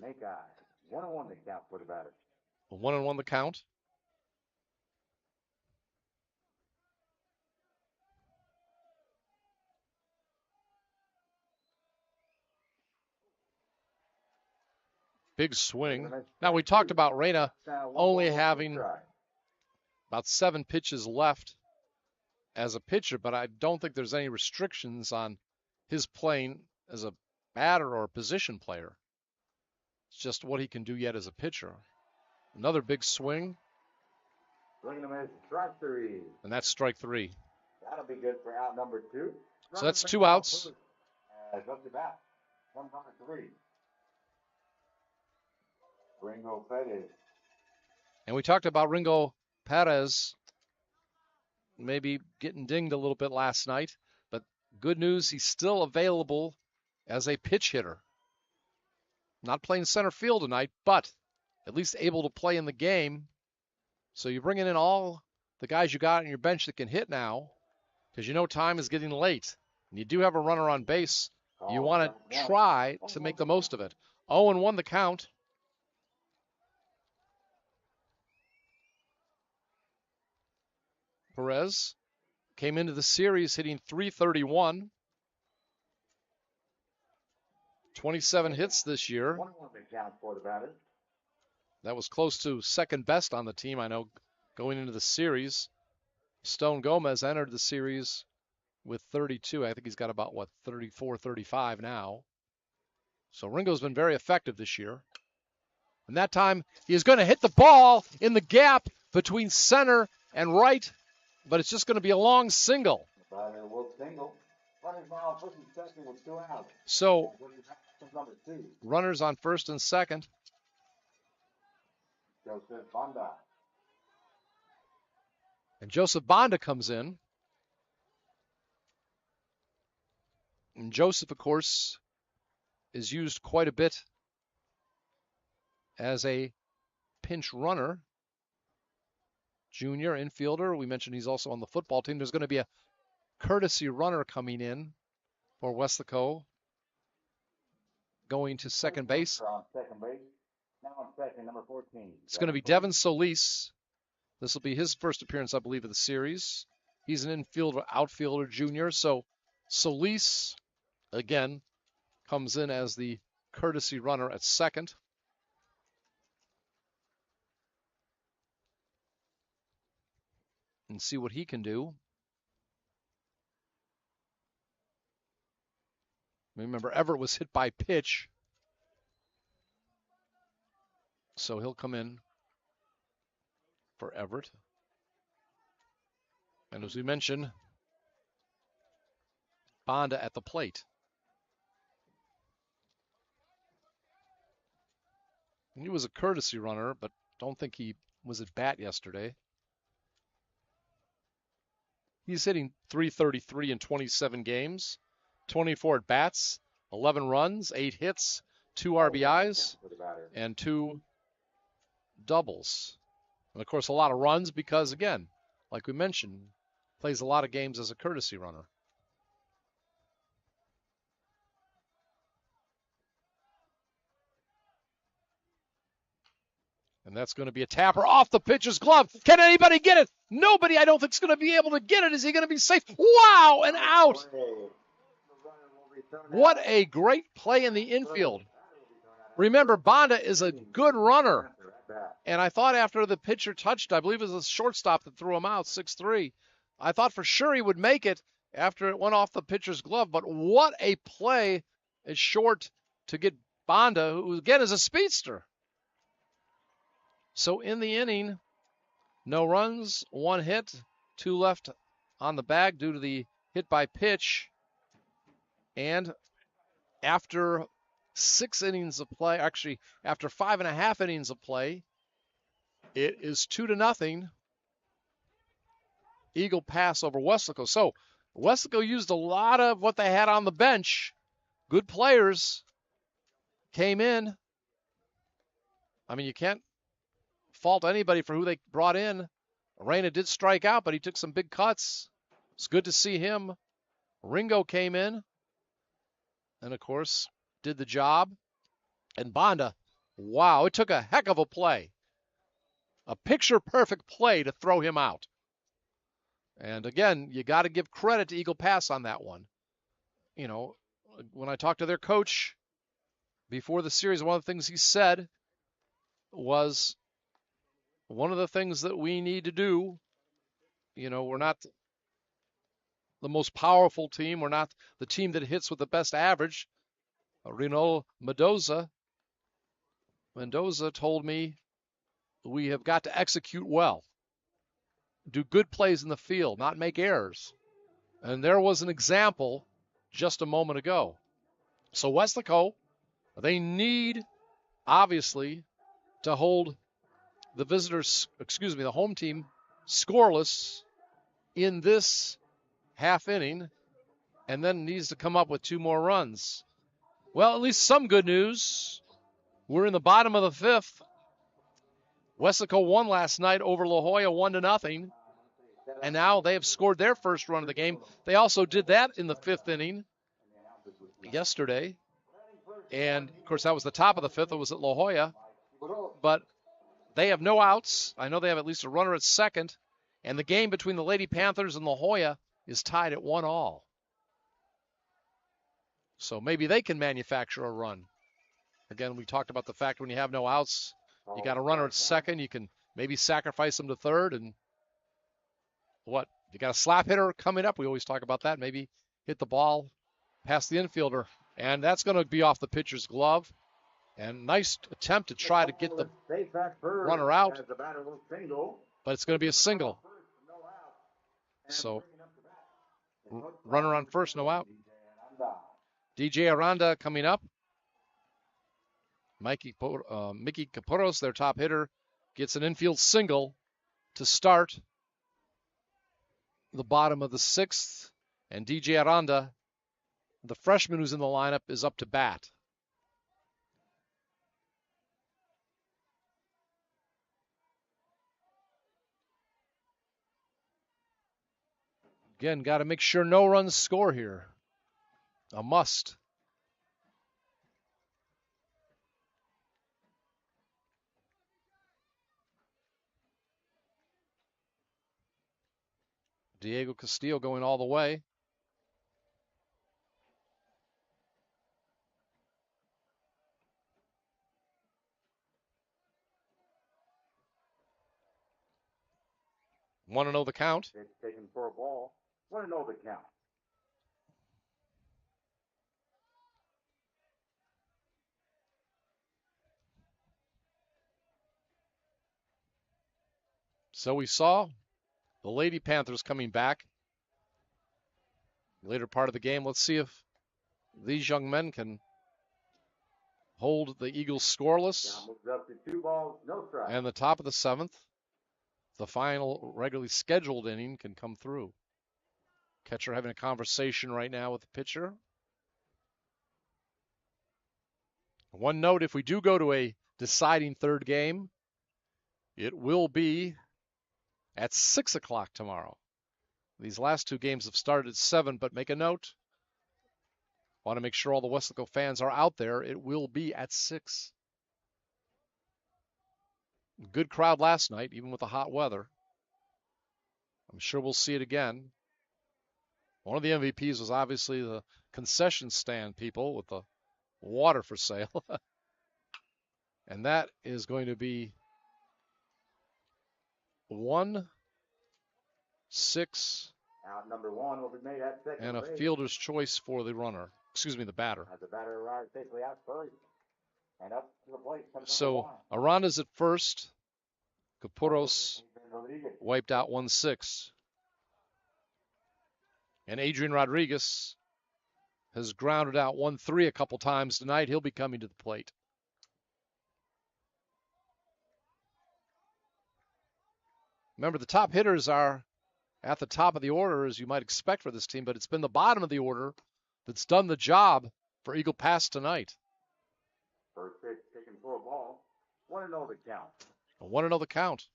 Make eyes. 1-1 the count for the batter. 1-1 the count. Big swing. Now, we talked about Reyna only having about 7 pitches left as a pitcher, but I don't think there's any restrictions on his playing as a batter or a position player. It's just what he can do yet as a pitcher. Another big swing. Swinging him as strike 3. And that's strike 3. That'll be good for out number 2. So that's 2 outs. Up to bat. Number 3. Ringo Perez. And we talked about Ringo Perez maybe getting dinged a little bit last night, but good news, he's still available as a pitch hitter. Not playing center field tonight, but at least able to play in the game. So you're bringing in all the guys you got on your bench that can hit now, because you know time is getting late. And you do have a runner on base. You want to try to make the most of it. 0-1 the count. Perez came into the series hitting .331. 27 hits this year. That was close to second best on the team, I know, going into the series. Stone Gomez entered the series with 32. I think he's got about, 34, 35 now. So Ringo's been very effective this year. And that time, he is going to hit the ball in the gap between center and right, but it's just going to be a long single. So, runners on first and second. And Joseph Banda comes in. And Joseph, of course, is used quite a bit as a pinch runner. Junior infielder. We mentioned he's also on the football team. There's going to be a courtesy runner coming in for Weslaco, going to second base. Now on second, number 14. It's going to be Devin Solis. This will be his first appearance, I believe, of the series. He's an infielder, outfielder, junior. So Solis, again, comes in as the courtesy runner at second. And see what he can do. Remember, Everett was hit by pitch. So he'll come in for Everett. And as we mentioned, Bonda at the plate. And he was a courtesy runner, but don't think he was at bat yesterday. He's hitting .333 in 27 games, 24 at bats, 11 runs, 8 hits, 2 RBIs, and 2 doubles. And of course, a lot of runs because, again, like we mentioned, plays a lot of games as a courtesy runner. And that's going to be a tapper off the pitcher's glove. Can anybody get it? Nobody, I don't think, is going to be able to get it. Is he going to be safe? Wow, and out. What a great play in the infield. Remember, Bonda is a good runner. And I thought after the pitcher touched, I believe it was the shortstop that threw him out, 6-3. I thought for sure he would make it after it went off the pitcher's glove. But what a play is short to get Bonda, who again is a speedster. So in the inning, no runs, 1 hit, 2 left on the bag due to the hit by pitch. And after 6 innings of play, actually after 5.5 innings of play, it is 2-0 Eagle Pass over Weslaco. So Weslaco used a lot of what they had on the bench. Good players came in. I mean, you can't fault anybody for who they brought in. Arena did strike out, but he took some big cuts. It's good to see him. Ringo came in and, of course, did the job. And Bonda, wow, it took a heck of a play. A picture-perfect play to throw him out. And, again, you got to give credit to Eagle Pass on that one. You know, when I talked to their coach before the series, one of the things he said was, one of the things that we need to do, you know, we're not the most powerful team. We're not the team that hits with the best average. Reno Mendoza told me we have got to execute well, do good plays in the field, not make errors. And there was an example just a moment ago. So Weslaco, they need, obviously, to hold the home team scoreless in this half inning, and then needs to come up with 2 more runs. Well, at least some good news. We're in the bottom of the 5th. Weslaco won last night over La Jolla 1-0, and now they have scored their first run of the game. They also did that in the 5th inning yesterday, and of course that was the top of the 5th. It was at La Jolla, but they have no outs. I know they have at least a runner at second, and the game between the Lady Panthers and La Jolla is tied at 1-1. So maybe they can manufacture a run. Again, we talked about the fact when you have no outs, you got a runner at second, you can maybe sacrifice them to third, and what? You got a slap hitter coming up. We always talk about that. Maybe hit the ball past the infielder, and that's going to be off the pitcher's glove. And nice attempt to try to get the runner out, but it's going to be a single. So runner on first, no out. DJ Aranda coming up. Mickey Caporos, their top hitter, gets an infield single to start the bottom of the 6th. And DJ Aranda, the freshman who's in the lineup, is up to bat. Again, got to make sure no runs score here. A must. Diego Castillo going all the way. Want to know the count? It's taken for a ball. Want to know the count. So we saw the Lady Panthers coming back. Later part of the game. Let's see if these young men can hold the Eagles scoreless. Count moves up to 2 balls, no strike. And the top of the 7th, the final regularly scheduled inning can come through. Catcher having a conversation right now with the pitcher. One note, if we do go to a deciding third game, it will be at 6 o'clock tomorrow. These last 2 games have started at 7, but make a note. Want to make sure all the Weslaco fans are out there. It will be at 6. Good crowd last night, even with the hot weather. I'm sure we'll see it again. One of the MVPs was obviously the concession stand people with the water for sale. And that is going to be 1-6. Out number 1 will be made at second. And a fielder's choice for the runner. Excuse me, the batter. As the batter arrives safely out first. And up to the plate comes So Aranda's at first. Capuros wiped out 1-6. And Adrian Rodriguez has grounded out 1-3 a couple times tonight. He'll be coming to the plate. Remember, the top hitters are at the top of the order, as you might expect for this team, but it's been the bottom of the order that's done the job for Eagle Pass tonight. First pitch taken for a ball. Want to know the count. I want to know the count.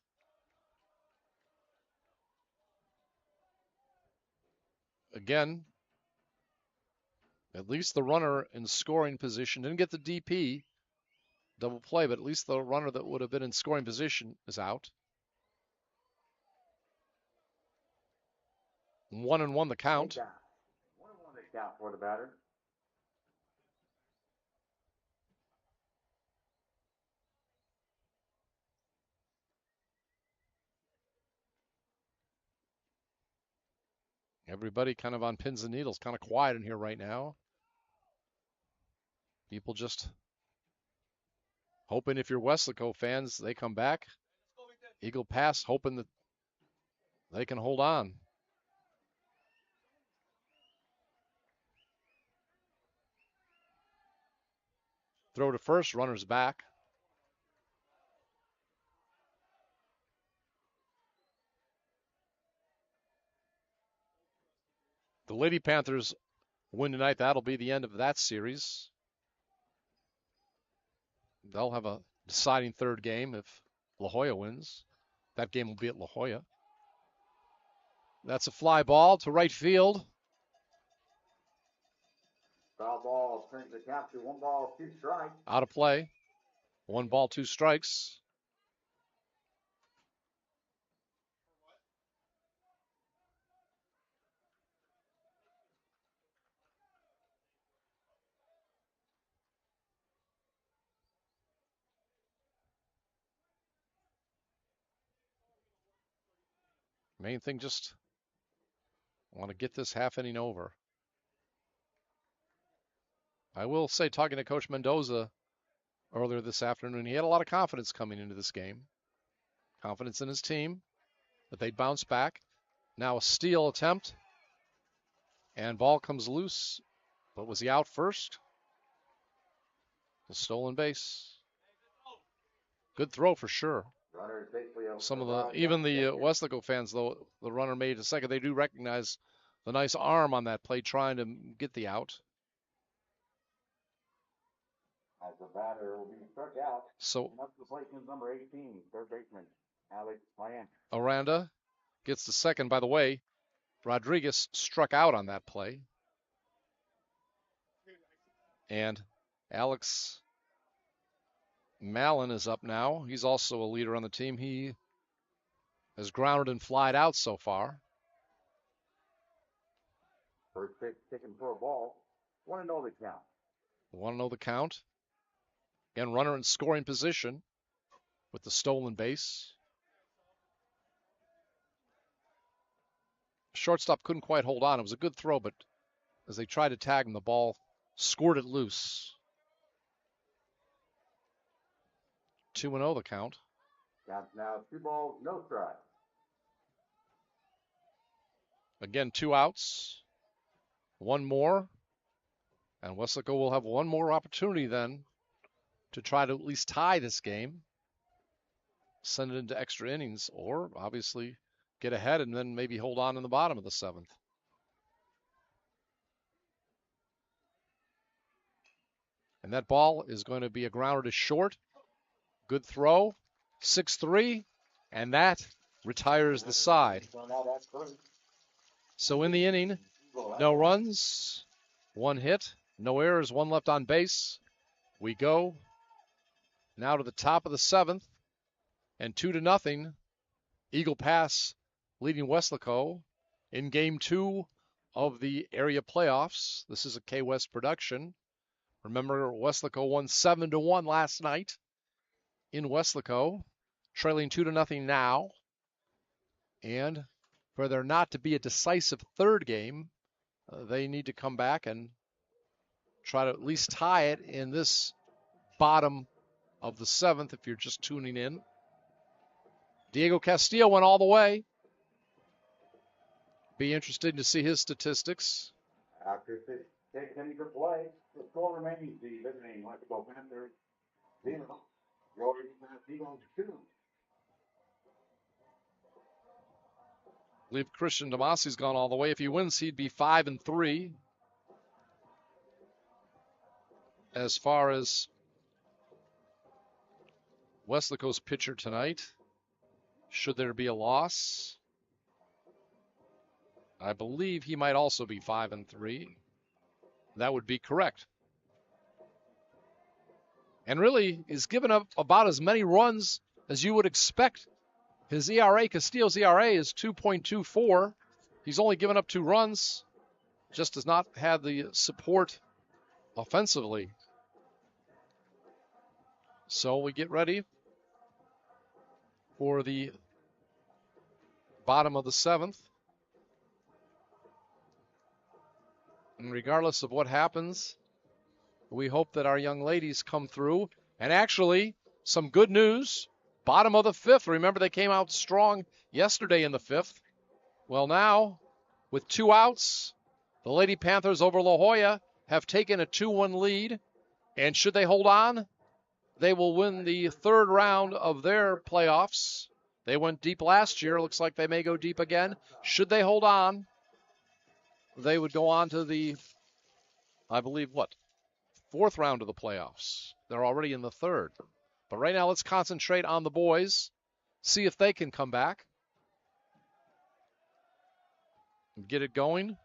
Again, at least the runner in scoring position didn't get the DP double play, but at least the runner that would have been in scoring position is out. 1-1 the count. 1-1 the count for the batter. Everybody kind of on pins and needles, kind of quiet in here right now. People just hoping, if you're Weslaco fans, they come back. Eagle Pass hoping that they can hold on. Throw to first, runner's back. The Lady Panthers win tonight. That'll be the end of that series. They'll have a deciding third game if La Jolla wins. That game will be at La Jolla. That's a fly ball to right field. Foul ball turns the count to 1 ball, 2 strikes. Out of play. 1 ball, 2 strikes. Main thing, just want to get this half inning over. I will say, talking to Coach Mendoza earlier this afternoon, he had a lot of confidence coming into this game. Confidence in his team, that they'd bounce back. Now a steal attempt, and ball comes loose. But was he out first? The stolen base. Good throw for sure. Some of the, even the Weslaco fans, though the runner made a second, they do recognize the nice arm on that play trying to get the out. As the batter will be struck out. So and up to the plate comes number 18, third baseman, Alex Plant. Aranda gets the second. By the way, Rodriguez struck out on that play. And Alex Mallon is up now. He's also a leader on the team. He has grounded and flied out so far. First pitch taken for a ball. 1-0 the count. 1-0 the count. Again, runner in scoring position with the stolen base. Shortstop couldn't quite hold on. It was a good throw, but as they tried to tag him, the ball scored it loose. 2-0 the count. Count now 2 balls, no strikes. Again, 2 outs. 1 more. And Weslaco will have 1 more opportunity then to try to at least tie this game, send it into extra innings, or obviously get ahead and then maybe hold on in the bottom of the 7th. And that ball is going to be a grounder to short. Good throw. 6-3. And that retires the side. So in the inning, no runs, 1 hit, no errors, 1 left on base. We go now to the top of the 7th, and 2-0. Eagle Pass leading Weslaco in Game 2 of the area playoffs. This is a KWES production. Remember, Weslaco won 7-1 last night in Weslaco, trailing 2-0 now. And for there not to be a decisive third game, they need to come back and try to at least tie it in this bottom of the 7th if you're just tuning in. Diego Castillo went all the way. Be interested to see his statistics. After 6 innings of play, the score remains the visiting Weslaco Panthers 0. Your Eagles 2. I believe Christian Damasi's gone all the way. If he wins, he'd be 5-3. As far as Weslaco's pitcher tonight, should there be a loss, I believe he might also be 5-3. That would be correct. And really, he's given up about as many runs as you would expect. His ERA, Castillo's ERA, is 2.24. He's only given up 2 runs. Just has not had the support offensively. So we get ready for the bottom of the 7th. And regardless of what happens, we hope that our young ladies come through. And actually, some good news. Bottom of the 5th. Remember, they came out strong yesterday in the 5th. Well, now, with 2 outs, the Lady Panthers over La Jolla have taken a 2-1 lead. And should they hold on, they will win the 3rd round of their playoffs. They went deep last year. Looks like they may go deep again. Should they hold on, they would go on to the, I believe, 4th round of the playoffs. They're already in the 3rd. But right now, let's concentrate on the boys, see if they can come back and get it going.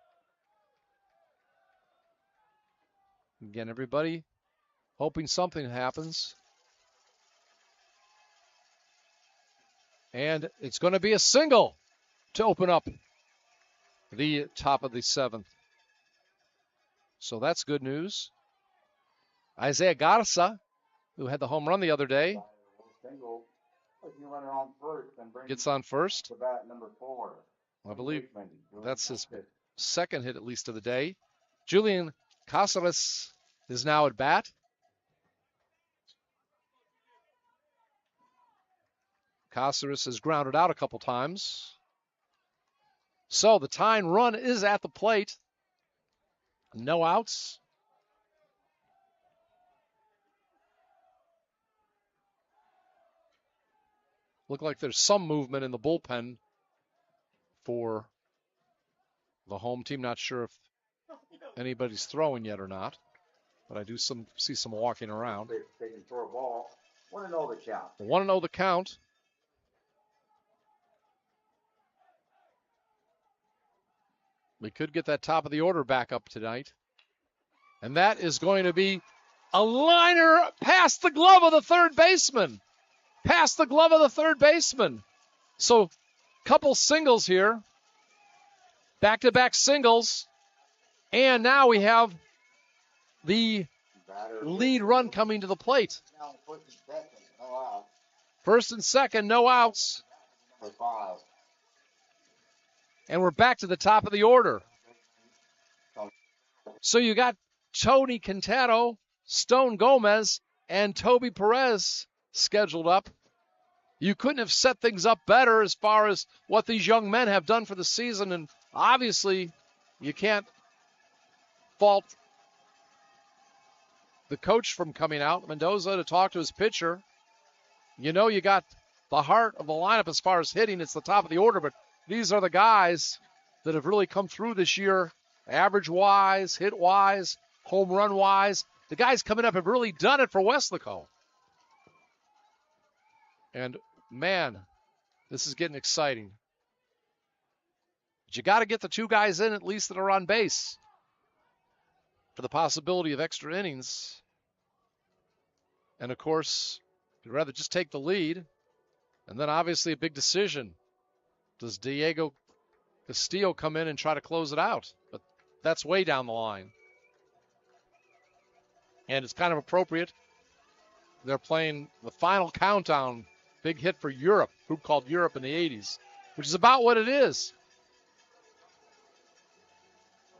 Again, everybody hoping something happens. And it's going to be a single to open up the top of the 7th. So that's good news. Isaiah Garza, who had the home run the other day, gets on first. I believe that's his 2nd hit, at least, of the day. Julian Casares is now at bat. Casares has grounded out a couple times. So the tying run is at the plate. No outs. Look like there's some movement in the bullpen for the home team. Not sure if anybody's throwing yet or not, but I do see some walking around. 1-0 the count. 1-0 the count. We could get that top of the order back up tonight. And that is going to be a liner past the glove of the 3rd baseman. Past the glove of the 3rd baseman. So, couple singles here. Back-to-back singles And now we have the lead run coming to the plate. First and second, no outs. And we're back to the top of the order. So you got Tony Quintero, Stone Gomez, and Toby Perez scheduled up. You couldn't have set things up better as far as what these young men have done for the season. And obviously, you can't fault the coach from coming out, Mendoza, to talk to his pitcher. You know you got the heart of the lineup as far as hitting. It's the top of the order, but these are the guys that have really come through this year, average-wise, hit-wise, home run-wise. The guys coming up have really done it for Weslaco. And, man, this is getting exciting. But you got to get the two guys in at least that are on base for the possibility of extra innings. And, of course, you'd rather just take the lead. And then, obviously, a big decision. Does Diego Castillo come in and try to close it out? But that's way down the line. And it's kind of appropriate. They're playing the final countdown, big hit for Europe, group called Europe in the 80s, which is about what it is.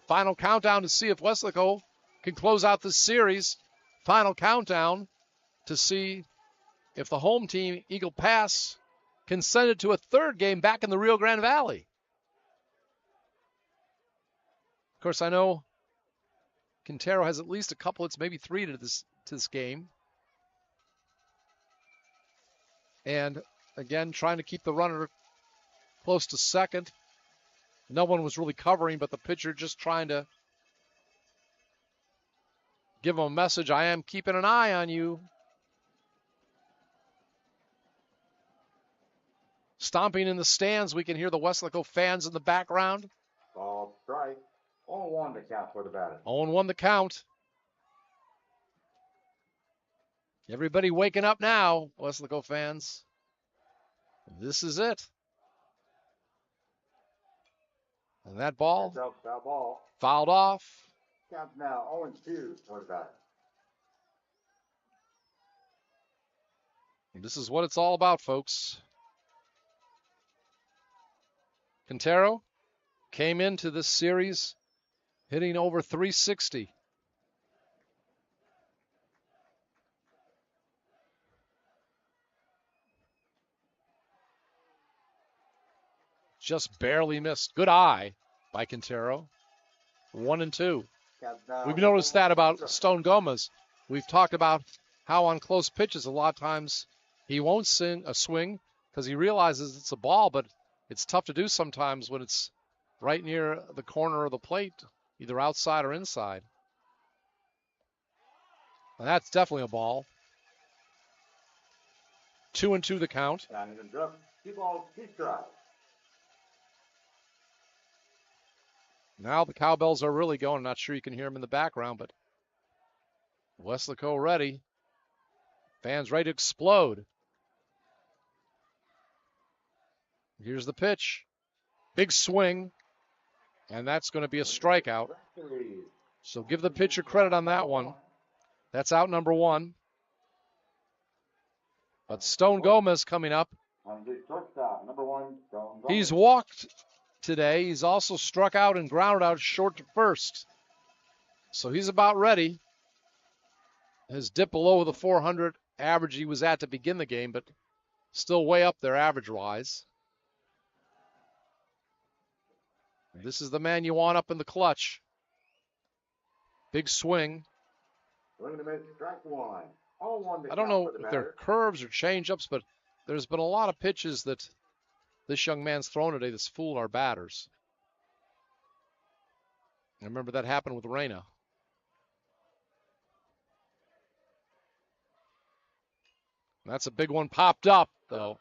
Final countdown to see if Weslaco can close out this series. Final countdown to see if the home team, Eagle Pass, can send it to a third game back in the Rio Grande Valley. Of course, I know Quintero has at least a couple, it's maybe three to this game. And again, trying to keep the runner close to second. No one was really covering, but the pitcher just trying to give him a message. I am keeping an eye on you. Stomping in the stands, we can hear the Weslaco fans in the background. Ball strike. 0-1 to count for the batter. 0-1 the count. Everybody waking up now, Weslaco fans. This is it. And that ball, fouled off. Counts now 0-2 for the batter. And this is what it's all about, folks. Quintero came into this series hitting over 360. Just barely missed. Good eye by Quintero. 1-2. We've noticed that about Stone Gomez. We've talked about how on close pitches a lot of times he won't swing because he realizes it's a ball, but it's tough to do sometimes when it's right near the corner of the plate, either outside or inside. And that's definitely a ball. 2-2 the count. 2 balls, 2 strikes. Now the cowbells are really going. I'm not sure you can hear them in the background, but Weslaco ready. Fans ready to explode. Here's the pitch. Big swing. And that's going to be a strikeout. So give the pitcher credit on that one. That's out number 1. But Stone Gomez coming up. He's walked today. He's also struck out and grounded out short to first. So he's about ready. His dip below the 400 average he was at to begin the game, but still way up there average-wise. This is the man you want up in the clutch. Big swing. I don't know if they're curves or change-ups, but there's been a lot of pitches that this young man's thrown today that's fooled our batters. I remember that happened with Reyna. That's a big one popped up, though.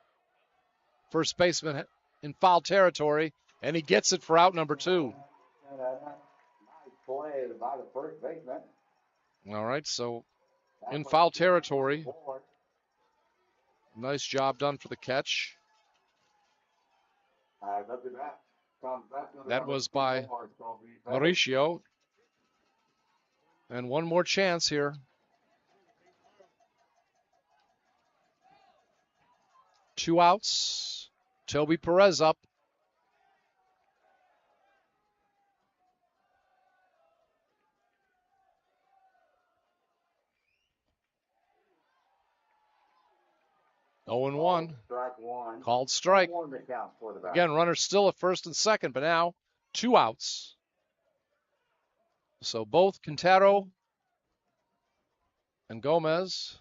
First baseman in foul territory, and he gets it for out number 2. Nice play by the first baseman. All right, so in foul territory. Nice job done for the catch. That was by Mauricio. And one more chance here. Two outs. Toby Perez up. Oh and 1. Strike one. Called strike. One to count for the batter. Again, runners still at first and second, but now 2 outs. So both Quintero and Gomez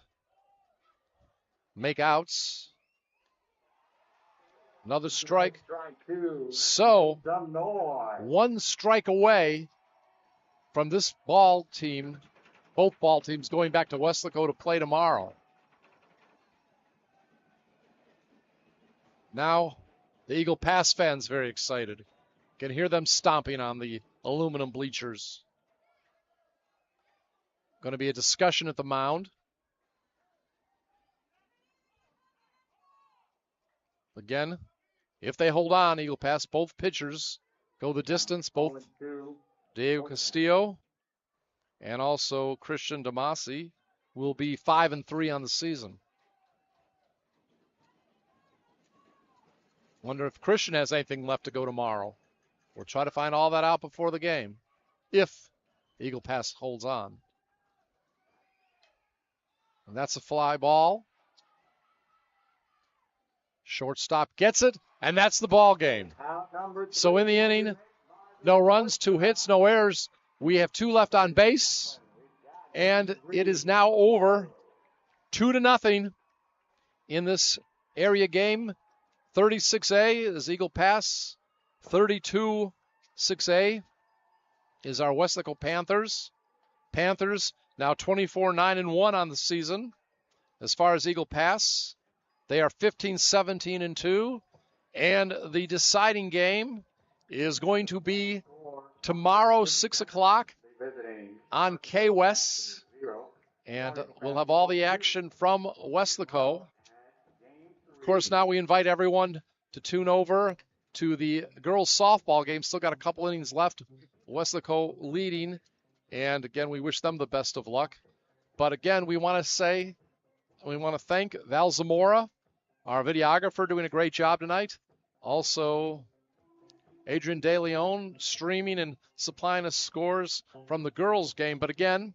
make outs. Another strike. Strike two. So Some noise. 1 strike away from this ball team, both ball teams going back to Weslaco to play tomorrow. Now, the Eagle Pass fans very excited. Can hear them stomping on the aluminum bleachers. Going to be a discussion at the mound. Again, if they hold on, Eagle Pass, both pitchers go the distance. Both Diego Castillo and also Christian Damasi will be 5-3 on the season. Wonder if Christian has anything left to go tomorrow. We'll try to find all that out before the game, if Eagle Pass holds on. And that's a fly ball. Shortstop gets it, and that's the ball game. So in the inning, no runs, 2 hits, no errors. We have 2 left on base, and it is now over 2-0 in this area game. 36A is Eagle Pass. 32-6A is our Weslaco Panthers. Panthers now 24-9-1 on the season. As far as Eagle Pass, they are 15-17-2. And the deciding game is going to be tomorrow, 6 o'clock on KWES. And we'll have all the action from Weslaco. Of course, now we invite everyone to tune over to the girls' softball game. Still got a couple innings left. Weslaco leading. And again, we wish them the best of luck. But again, we want to thank Val Zamora, our videographer, doing a great job tonight. Also, Adrian De Leon streaming and supplying us scores from the girls' game. But again,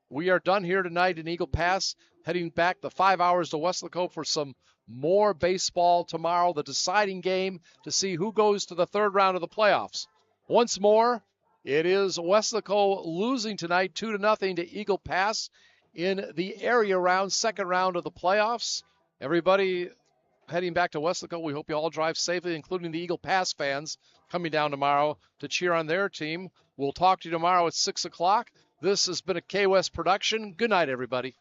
we are done here tonight in Eagle Pass, heading back the 5 hours to Weslaco for some more baseball tomorrow, the deciding game to see who goes to the 3rd round of the playoffs. Once more, it is Weslaco losing tonight 2-0 to Eagle Pass in the area round, 2nd round of the playoffs. Everybody heading back to Weslaco, we hope you all drive safely, including the Eagle Pass fans coming down tomorrow to cheer on their team. We'll talk to you tomorrow at 6 o'clock. This has been a KWES production. Good night, everybody.